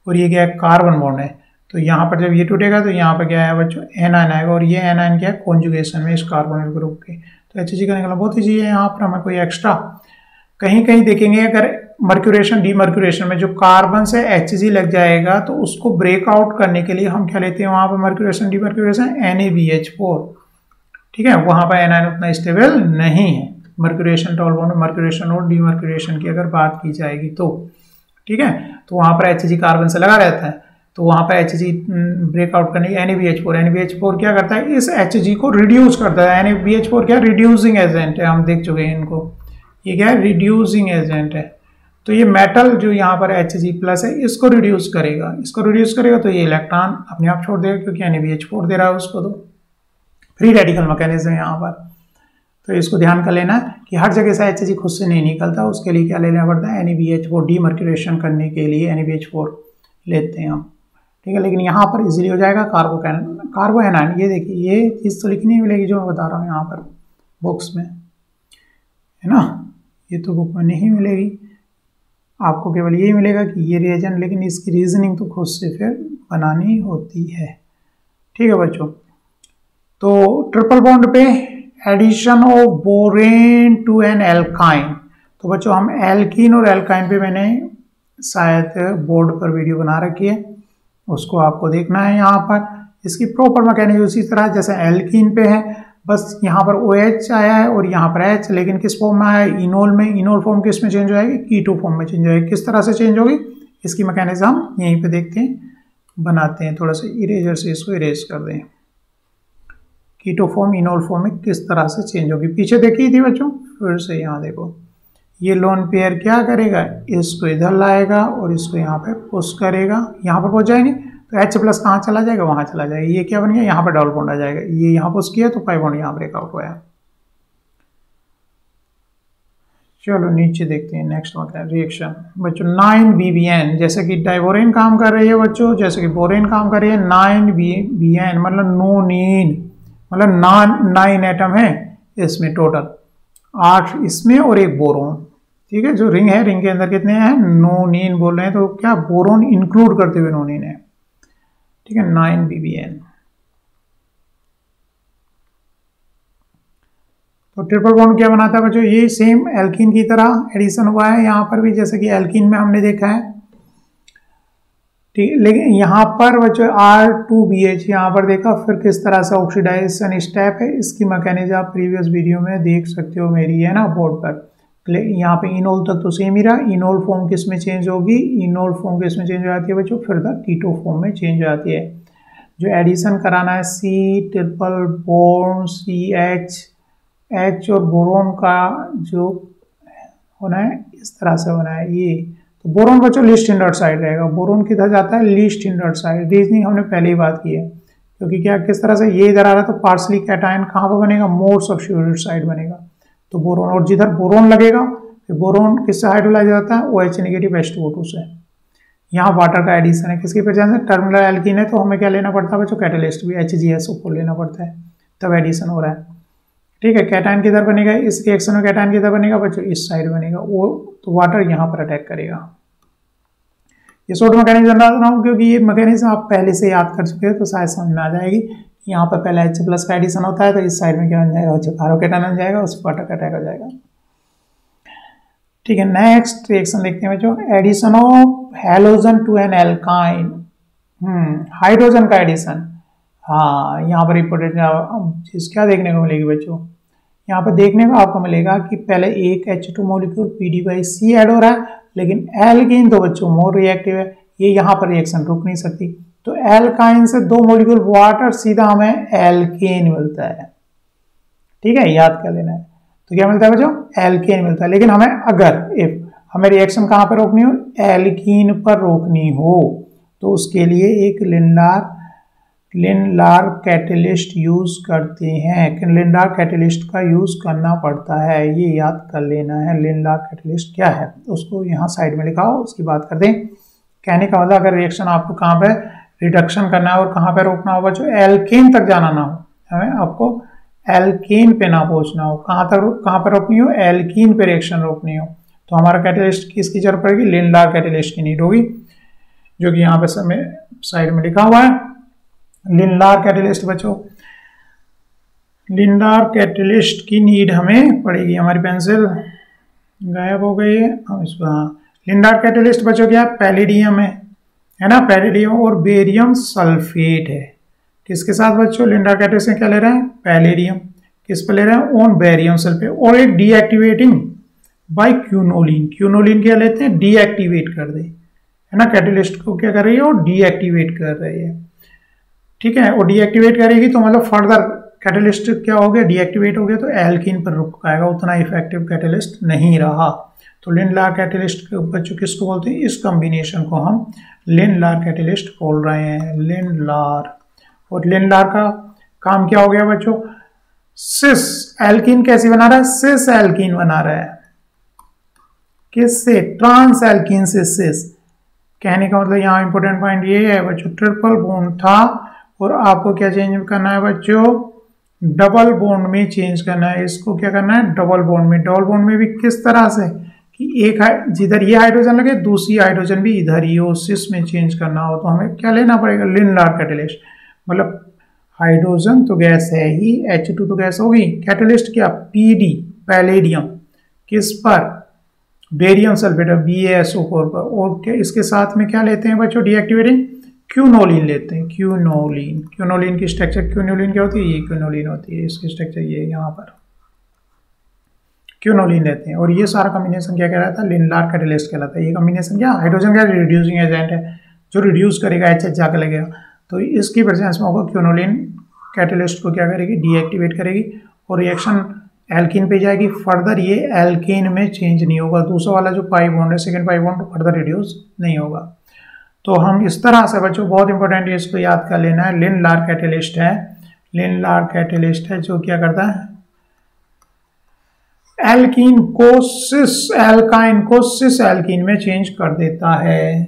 और ये क्या है, कार्बन बॉन्ड है। तो यहाँ पर जब ये टूटेगा तो यहाँ पर क्या है बच्चों, एनायन आएगा, और ये एनायन क्या है, कॉन्जुगेशन में इस कार्बोनिल ग्रुप के। तो Hg का निकलना बहुत ईजी है। यहाँ पर हमें कोई एक्स्ट्रा कहीं कहीं देखेंगे, अगर मर्क्यूरेशन डीमर्क्यूरेशन में जो कार्बन से Hg लग जाएगा तो उसको ब्रेकआउट करने के लिए हम क्या लेते हैं, वहां पर मर्क्यूरेशन डीमर्क्यूरेशन NaBH4, ठीक है, वहां पर एनायन उतना स्टेबल नहीं है। मर्क्यूरेशन टॉल बॉन्ड, मर्क्यूरेशन और डीमर्क्यूरेशन की अगर बात की जाएगी तो, ठीक है। तो वहां पर Hg कार्बन से लगा रहता है, तो वहां पर Hg ब्रेकआउट करने NaBH4 क्या करता है, इस Hg को रिड्यूस करता है। NaBH4 क्या रिड्यूसिंग एजेंट है, हम देख चुके हैं इनको, ये क्या है रिड्यूसिंग एजेंट है। तो ये मेटल जो यहाँ पर Hg+ है इसको रिड्यूस करेगा, तो ये इलेक्ट्रॉन अपने आप छोड़ देगा क्योंकि NaBH4 दे रहा है उसको। तो फ्री रेडिकल मैकेनिज्म है यहाँ पर, तो इसको ध्यान कर लेना कि हर जगह से Hg खुद से नहीं निकलता, उसके लिए क्या लेना पड़ता है NaBH4, डीमर्क्यूरेशन करने के लिए NaBH4 लेते हैं हम, ठीक है। लेकिन यहाँ पर इजीली हो जाएगा कार्बो एनायन। ये देखिए ये चीज़ तो लिखनी मिलेगी जो मैं बता रहा हूँ यहाँ पर बुक्स में, है ना, ये तो बुक में नहीं मिलेगी, आपको केवल यही मिलेगा कि ये रिएजेंट, लेकिन इसकी रीजनिंग तो खुद से फिर बनानी होती है, ठीक है बच्चों। तो ट्रिपल बॉन्ड पे addition of borane to an alkyne, तो बच्चों हम एल्कीन और एल्काइन पे मैंने शायद बोर्ड पर वीडियो बना रखी है, उसको आपको देखना है। यहाँ पर इसकी प्रॉपर मैकेनिज्म उसी तरह जैसे एल्कीन पे है, बस यहाँ पर OH आया है और यहाँ पर H, लेकिन किस फॉर्म में आया है, इनोल में। इनोल फॉर्म किस में चेंज हो जाएगी, कीटो फॉर्म में चेंज हो जाएगी। किस तरह से चेंज होगी इसकी मैकेनिज्म हम यहीं पे देखते हैं, बनाते हैं, थोड़ा सा इरेजर से इसको इरेज कर दें। कीटो फॉर्म इनोल फॉर्म में किस तरह से चेंज होगी, पीछे देखी थी बच्चों, फिर से यहाँ देखो, ये लोन पेयर क्या करेगा, इसको इधर लाएगा और इसको यहाँ पे पुश करेगा, यहाँ पर पहुंच जाएंगे तो H+ कहाँ चला जाएगा, वहां चला जाएगा। ये क्या बन गया, यहाँ पर डबल बॉन्ड आ जाएगा, ये यहाँ पुश किया तो पाई बॉन्ड यहाँ ब्रेकआउट हुआ है। चलो नीचे देखते हैं नेक्स्ट रिएक्शन बच्चों। 9BBN, जैसे कि डाइबोरेन काम कर रही है बच्चों, जैसे कि बोरेन काम कर रही है। 9BBN मतलब नोनीन, मतलब 9 एटम है इसमें टोटल, 8 इसमें और एक बोरोन, ठीक है। जो रिंग है, रिंग के अंदर कितने हैं, नोनीन बोल रहे हैं, तो क्या बोरोन इंक्लूड करते हुए नोनीन है, ठीक है। 9BBN। तो ट्रिपल बॉन्ड क्या बनाता है बच्चों, ये सेम एल्कीन की तरह एडिशन हुआ है यहाँ पर भी, जैसे कि एल्कीन में हमने देखा है, ठीक। लेकिन यहाँ पर बच्चों R2BH यहाँ पर देखा, फिर किस तरह से ऑक्सीडाइजेशन स्टेप है, इसकी मैकेनिज्म आप प्रीवियस वीडियो में देख सकते हो मेरी, है ना, बोर्ड पर। यहाँ पे इनोल तक तो सेम ही रहा, इनोल फॉर्म किस में चेंज होगी, इनोल फॉर्म किस में चेंज हो जाती है बच्चों, फिर द कीटो फॉर्म में चेंज हो जाती है। जो एडिशन कराना है C ट्रिपल बॉन्ड CH और बोरोन का जो होना है इस तरह से होना है ये। तो बोरोन बच्चों लीस्ट हिंडर्ड साइड रहेगा, बोरोन किधर जाता है, लीस्ट हिंडर्ड साइड। रीजनिंग हमने पहले ही बात की है, क्योंकि क्या किस तरह से ये इधर आ रहा है तो पार्सली कैटायन कहाँ पर बनेगा, मोर सब्स्टिट्यूटेड साइड बनेगा, तो बोरोन, और जिधर बोरोन लगेगा फिर बोरोन किससे हाइड्रोलाइज जाता है, OH नेगेटिव H2O2 से। यहाँ वाटर का एडिशन है, किसकी प्रेजेंस है, टर्मिनल एल्कीन है, तो हमें क्या लेना पड़ता है बच्चों, कैटालिस्ट भी HgSO4 लेना पड़ता है, तब एडिशन हो रहा है, ठीक है। कैटायन किधर बनेगा, इस रिएक्शन में कैटायन किधर बनेगा बच्चों, इस साइड बनेगा, वो तो वाटर यहाँ पर अटैक करेगा। ये शॉर्ट मैकेनिज्म बता रहा हूँ क्योंकि ये मैकेनिज्म आप पहले से याद कर चुके हैं, तो शायद समझ में आ जाएगी। यहाँ पर पहले H+ का एडिशन होता है, तो इस साइड में क्या बन जाएगा, कार्बोकेटायन बन जाएगा, उस पर वाटर का अटैक हो जाएगा, ठीक है। नेक्स्ट रिएक्शन देखते हैं बच्चों, addition of halogen to an alkyne, hydrogen का एडिशन। हाँ, यहाँ पर इंपोर्टेंट चीज क्या देखने को मिलेगी बच्चों, यहाँ पर देखने को आपको मिलेगा कि पहले एक H2 मॉलिक्यूल PD/C ऐड हो रहा है, लेकिन एल्कीन तो बच्चों मोर रिएक्टिव है, ये यहाँ पर रिएक्शन रुक नहीं सकती, तो एल्काइन से 2 मॉलिक्यूल वाटर, सीधा हमें एल्केन मिलता है, ठीक है, याद कर लेना है। तो क्या मिलता है बच्चों, एल्केन मिलता है। लेकिन हमें अगर इफ हमें रिएक्शन कहाँ पर रोकनी हो, एल्कीन पर रोकनी हो, तो उसके लिए एक लिनलार कैटेलिस्ट यूज करते हैं, लिनलार कैटेलिस्ट का यूज करना पड़ता है, ये याद कर लेना है। लिनलार कैटेलिस्ट क्या है, उसको यहाँ साइड में लिखा हो, उसकी बात करते हैं। कहने का मतलब अगर रिएक्शन आपको कहाँ पे रिडक्शन करना है और कहाँ पे रोकना हो बच्चों, एल्केन तक जाना ना हो, हमें आपको एल्केन पे ना पहुंचना हो, कहाँ पर रोकनी हो, एल्कीन पे रिएक्शन रोकनी हो, तो हमारा कैटेलिस्ट किसकी जरूरत पड़ेगी, लिनलार कैटेलिस्ट की नीड होगी, जो कि यहाँ पे साइड में लिखा हुआ है। लिनलार कैटेलिस्ट बच्चों, लिनलार कैटेलिस्ट की नीड हमें पड़ेगी। हमारी पेंसिल गायब हो गई है, हम इसको, हाँ, लिनलार कैटेलिस्ट बच्चों क्या है, पैलेडियम है ना, पैलेडियम और बेरियम सल्फेट है। किसके साथ बच्चों, लिनलार कैटेलिस्ट क्या ले रहे हैं, पैलेडियम, किस पे ले रहे हैं, ऑन बेरियम सल्फेट, और एक डीएक्टिवेटिंग बाय क्यूनोलिन। क्यूनोलिन क्या लेते हैं, डीएक्टिवेट कर दे, है ना, कैटेलिस्ट को क्या कर रही है, वो डीएक्टिवेट कर रही है। ठीक है, वो डीएक्टिवेट करेगी तो मतलब फर्दर कैटेलिस्ट क्या हो गया, डीएक्टिवेट हो गया, तो एल्कीन पर रुक पाएगा, उतना इफेक्टिव कैटेलिस्ट नहीं रहा। तो लिन-लार कैटेलिस्ट के बच्चों किसको बोलते हैं, इस कॉम्बिनेशन को हम लिन-लार कैटेलिस्ट बोल रहे हैं, लिन-लार। और लिन-लार का काम क्या हो गया बच्चों, सिस एल्कीन कैसे बना रहा है, सिस एल्कीन बना रहा है, किससे, ट्रांस एल्कीन से सिस। कहने का मतलब यहाँ इंपॉर्टेंट पॉइंट ये है बच्चों, ट्रिपल बॉन्ड था और आपको क्या चेंज करना है बच्चों, डबल बॉन्ड में चेंज करना है। इसको क्या करना है, डबल बॉन्ड में। डबल बॉन्ड में भी किस तरह से कि एक जिधर ये हाइड्रोजन लगे दूसरी हाइड्रोजन भी इधर ही हो, सिस में चेंज करना हो तो हमें क्या लेना पड़ेगा, लिन-लार कैटेलिस्ट। मतलब हाइड्रोजन तो गैस है ही, H2 तो गैस होगी, कैटेलिस्ट क्या, PD पैलेडियम, किस पर, बेरियम सल्फेट BaSO4 पर। और क्या इसके साथ में क्या लेते हैं बच्चों, डीएक्टिवेटिंग क्यूनोलिन लेते हैं, क्यूनोलिन। क्यूनोलिन की स्ट्रक्चर, क्यूनोलिन क्या होती है, ये क्यूनोलिन होती है, इसकी स्ट्रक्चर ये यहाँ पर क्यूनोलिन लेते हैं। और ये सारा कॉम्बिनेशन क्या कहलाता है, लिन-लार कैटेलिस्ट कहलाता है। ये कॉम्बिनेशन क्या, हाइड्रोजन का रिड्यूसिंग एजेंट है जो रिड्यूस करेगा, HH जाकर लगेगा, तो इसकी प्रेजेंस में होगा क्यूनोलिन कैटेलिस्ट को क्या करेगी, डीएक्टिवेट करेगी और रिएक्शन एल्कीन पे जाएगी। फर्दर ये एल्कीन में चेंज नहीं होगा, दूसरा वाला जो पाई बॉन्ड है, second pi bond further reduce नहीं होगा। तो हम इस तरह से बच्चों, बहुत इंपॉर्टेंट है, इसको याद कर लेना है, लिन-लार कैटेलिस्ट है, लिन-लार कैटेलिस्ट है जो क्या करता है, एल्कीन को सिस एल्काइन को सिस एल्कीन में चेंज कर देता है।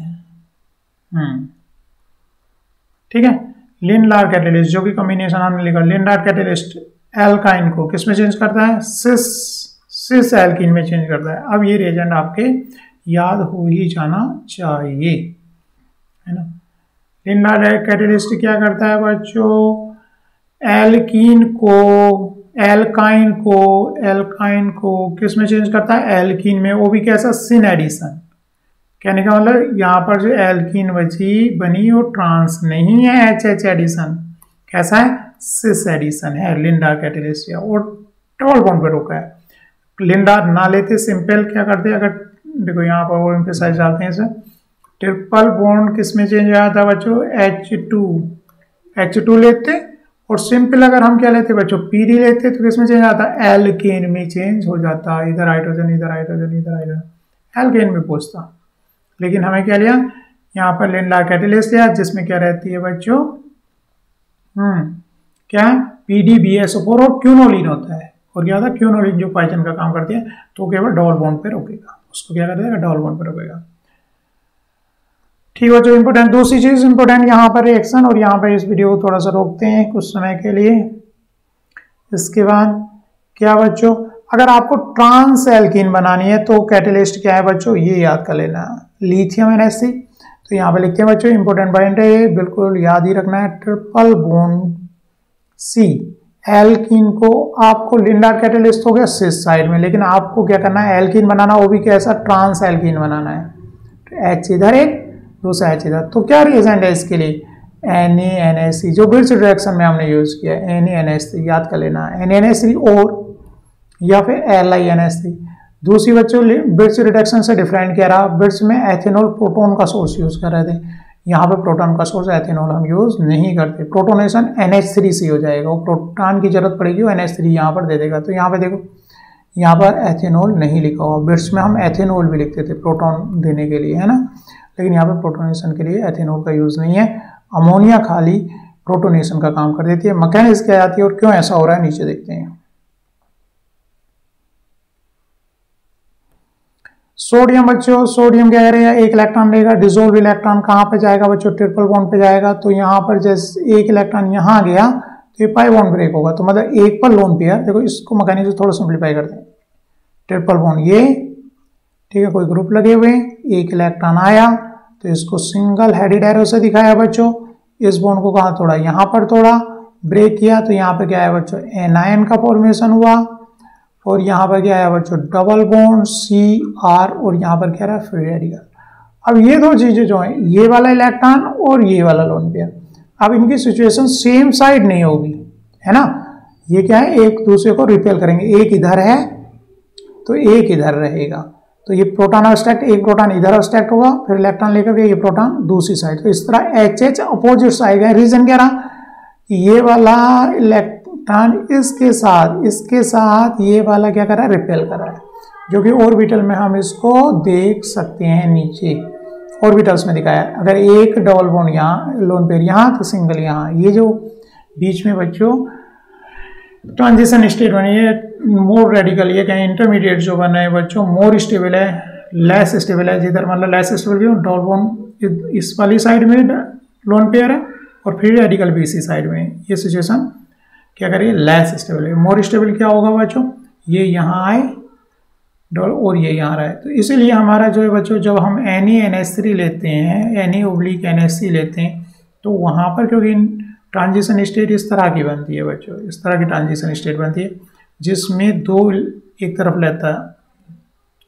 ठीक है, लिन-लार कैटेलिस्ट जो कि कॉम्बिनेशन हमने लिखा, लिन-लार कैटेलिस्ट एल्काइन को किस में चेंज करता है, सिस एल्कीन में चेंज करता है। अब ये रिएजेंट आपके याद हो ही जाना चाहिए, है ना। लिन-लार कैटेलिस्ट क्या करता है बच्चों, एल्काइन को किस में चेंज करता है, एल्कीन में, वो भी कैसा, सिन एडिशन। कहने का मतलब यहाँ पर जो एल्कीन बनी वो ट्रांस नहीं है, HH एडिशन, कैसा है, सिस एडिशन है। लिन-लार कैटेलिस्ट और डबल बॉन्ड पे रोका है। लिन-लार ना लेते सिंपल क्या करते, अगर देखो यहाँ पर वो एम्फेसाइज डालते हैं इसे, ट्रिपल बॉन्ड किस में चेंज आया था बच्चों, H2 लेते, और सिंपल अगर हम क्या लेते बच्चों, PD लेते तो किस में चेंज आता, एल्केन में चेंज हो जाता, इधर हाइड्रोजन इधर हाइड्रोजन इधर हाइड्रोजन, एल्केन में पहुंचता। लेकिन हमें क्या लिया, यहाँ पर लिन-लार कैटेलिस्ट लिया जिसमें क्या रहती है बच्चों, क्या PDBSO4 और क्यूनोलिन होता है। और क्या होता है, क्यूनोलिन जो पॉइजन का काम करती है तो केवल डबल बॉन्ड पे रोकेगा, उसको क्या कर देगा, डबल बॉन्ड पे रोकेगा। ठीक है जो इंपॉर्टेंट, दूसरी चीज इंपॉर्टेंट यहाँ पर रिएक्शन, और यहाँ पर इस वीडियो को थोड़ा सा रोकते हैं कुछ समय के लिए। इसके बाद क्या बच्चों, अगर आपको ट्रांस एल्कीन बनानी है तो कैटेलिस्ट क्या है बच्चों, ये याद कर लेना, लिथियम NH3। तो यहाँ पे लिखते हैं बच्चों, इंपॉर्टेंट पॉइंट है ये, बिल्कुल याद ही रखना है, ट्रिपल बॉन्ड C एल्कीन को आपको लिन-लार कैटेलिस्ट हो गया सिस साइड में, लेकिन आपको क्या करना है, एल्कीन बनाना, वो भी कैसा, ट्रांस एल्कीन बनाना है। तो H इधर एक, दूसरा H इधर, तो क्या रिएजेंट है इसके लिए, NaNH3 जो ब्रिज रिएक्शन में हमने यूज किया, NaNH3 याद कर लेना, NaNH3 और या फिर LiNH3। दूसरी बच्चों ब्रिज रिडक्शन से डिफरेंट क्या रहा, ब्रिज में एथेनॉल प्रोटोन का सोर्स यूज कर रहे थे, यहाँ पे प्रोटॉन का सोर्स एथेनॉल हम यूज नहीं करते। प्रोटोनेशन NH3 से हो जाएगा, वो प्रोटॉन की जरूरत पड़ेगी, वो NH3 यहाँ पर दे देगा। तो यहाँ पे देखो, यहाँ पर एथेनॉल नहीं लिखा हुआ, ब्रिज में हम एथेनॉल भी लिखते थे प्रोटॉन देने के लिए, है ना, लेकिन यहाँ पे प्रोटोनेशन के लिए एथेनॉल का यूज नहीं है। अमोनिया खाली प्रोटोनेशन का काम कर देती है। मैकेनिज्म क्या आती है और क्यों ऐसा हो रहा है, नीचे देखते हैं। सोडियम बच्चों, सोडियम क्या करेगा, एक इलेक्ट्रॉन लेगा, डिसोल्व इलेक्ट्रॉन कहाँ पे जाएगा बच्चों, ट्रिपल बॉन्ड पे जाएगा। तो यहाँ पर जैसे एक इलेक्ट्रॉन यहाँ गया तो ये पाई बॉन्ड ब्रेक होगा, तो मतलब एक पर लोन पेयर। देखो इसको मैकेनिज्म थोड़ा सिंप्लीफाई करते हैं, ट्रिपल बॉन्ड ये, ठीक है, कोई ग्रुप लगे हुए, एक इलेक्ट्रॉन आया तो इसको सिंगल हेडेड एरो से दिखाया बच्चों, इस बॉन्ड को कहाँ तोड़ा, यहाँ पर तोड़ा, ब्रेक किया, तो यहाँ पे क्या है बच्चों, एनायन का फॉर्मेशन हुआ, और यहाँ पर क्या है बच्चों, डबल बॉन्ड CR, और यहाँ पर क्या रहा, फ्री रेडिकल। अब ये दो चीजें जो है, ये वाला इलेक्ट्रॉन और ये वाला लोन पेयर, अब इनकी सिचुएशन सेम साइड नहीं होगी, है ना, ये क्या है, एक दूसरे को रिपेल करेंगे, एक इधर है तो एक इधर रहेगा, तो ये प्रोटॉन अब्स्ट्रैक्ट, एक प्रोटॉन इधर अब्स्ट्रैक्ट होगा, फिर इलेक्ट्रॉन लेकर के ये प्रोटॉन दूसरी साइड। तो इस तरह HH अपोजिट साइड है। रीजन क्या रहा, ये वाला इलेक्ट्रॉन इसके साथ ये वाला क्या कर रहा है, रिपेल कर रहा है, जो कि ऑर्बिटल में हम इसको देख सकते हैं। नीचे ऑर्बिटल्स में दिखाया, अगर एक डबल बॉन्ड यहाँ, लोन पेयर यहाँ, तो सिंगल यहाँ। ये जो बीच में बच्चों ट्रांजिशन स्टेट बनी है, मोर रेडिकल, ये कहीं इंटरमीडिएट जो बना है बच्चों, मोर स्टेबल है, लेस स्टेबल है। जिधर मतलब लेस स्टेबल भी डबल बॉन्ड इस वाली साइड में लोन पेयर है, और फ्री रेडिकल भी इसी साइड में। ये सिचुएशन क्या करिए, लेस स्टेबल है। मोर स्टेबल क्या होगा बच्चों, ये यहाँ आए डबल और ये यहाँ रहा है। तो इसीलिए हमारा जो है बच्चों, जब हम NaNH3 लेते हैं, Na/NH3 लेते हैं, तो वहाँ पर क्योंकि ट्रांजिशन स्टेट इस तरह की बनती है बच्चों, इस तरह की ट्रांजिशन स्टेट बनती है, जिसमें दो एक तरफ लेता है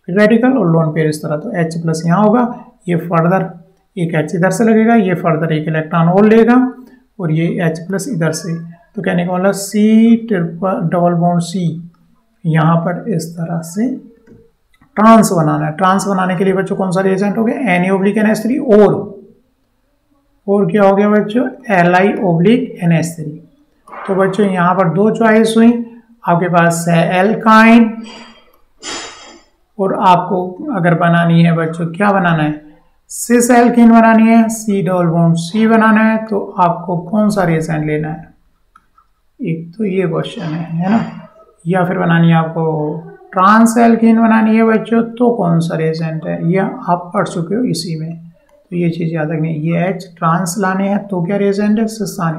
रेडिकल और लोन पेयर इस तरह। तो H+ यहाँ होगा, ये फर्दर एक H इधर से लगेगा, ये फर्दर एक इलेक्ट्रॉन और लेगा, और ये H+ इधर से। तो कहने का मतलब C∼C यहाँ पर इस तरह से ट्रांस बनाना है। ट्रांस बनाने के लिए बच्चों कौन सा रिएजेंट हो गया, Na/NH3, और क्या हो गया बच्चों, Li/NH3। तो बच्चों यहाँ पर दो चॉइस हुई, आपके पास है एल्काइन, और आपको अगर बनानी है बच्चों, क्या बनाना है, सिस एल्कीन बनानी है, C∼C बनाना है, तो आपको कौन सा रिएजेंट लेना है, एक तो ये क्वेश्चन है ना। या फिर बनानी है आपको ट्रांस एल्कीन बनानी है बच्चों, तो कौन सा रिएजेंट है, ये आप पढ़ चुके हो इसी में। तो ये चीज़ याद रखनी है, ये H ट्रांस लाने हैं तो क्या रिएजेंट है, सिस आने।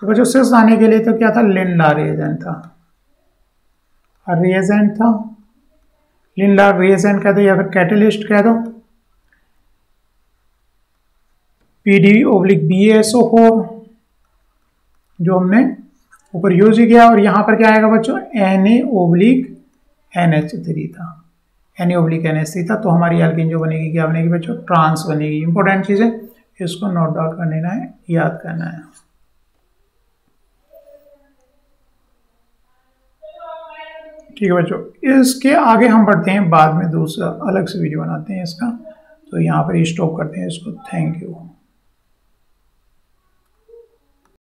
तो बच्चों सिस आने के लिए तो क्या था, लिंडा रिएजेंट था, लिंडा रिएजेंट कह दो, या फिर कैटेलिस्ट कह दो, Pd/BaSO4 जो हमने ऊपर यूज किया। और यहाँ पर क्या आएगा बच्चों, Na/NH3 था, Na/NH3 था। तो हमारी एल्कीन जो बनेगी क्या बनेगी बच्चों, ट्रांस बनेगी। इंपॉर्टेंट चीज़ है, इसको नोट डाउन कर लेना है, याद करना है। ठीक है बच्चों, इसके आगे हम बढ़ते हैं, बाद में दूसरा अलग से वीडियो बनाते हैं इसका। तो यहाँ पर स्टॉप करते हैं इसको। Thank you.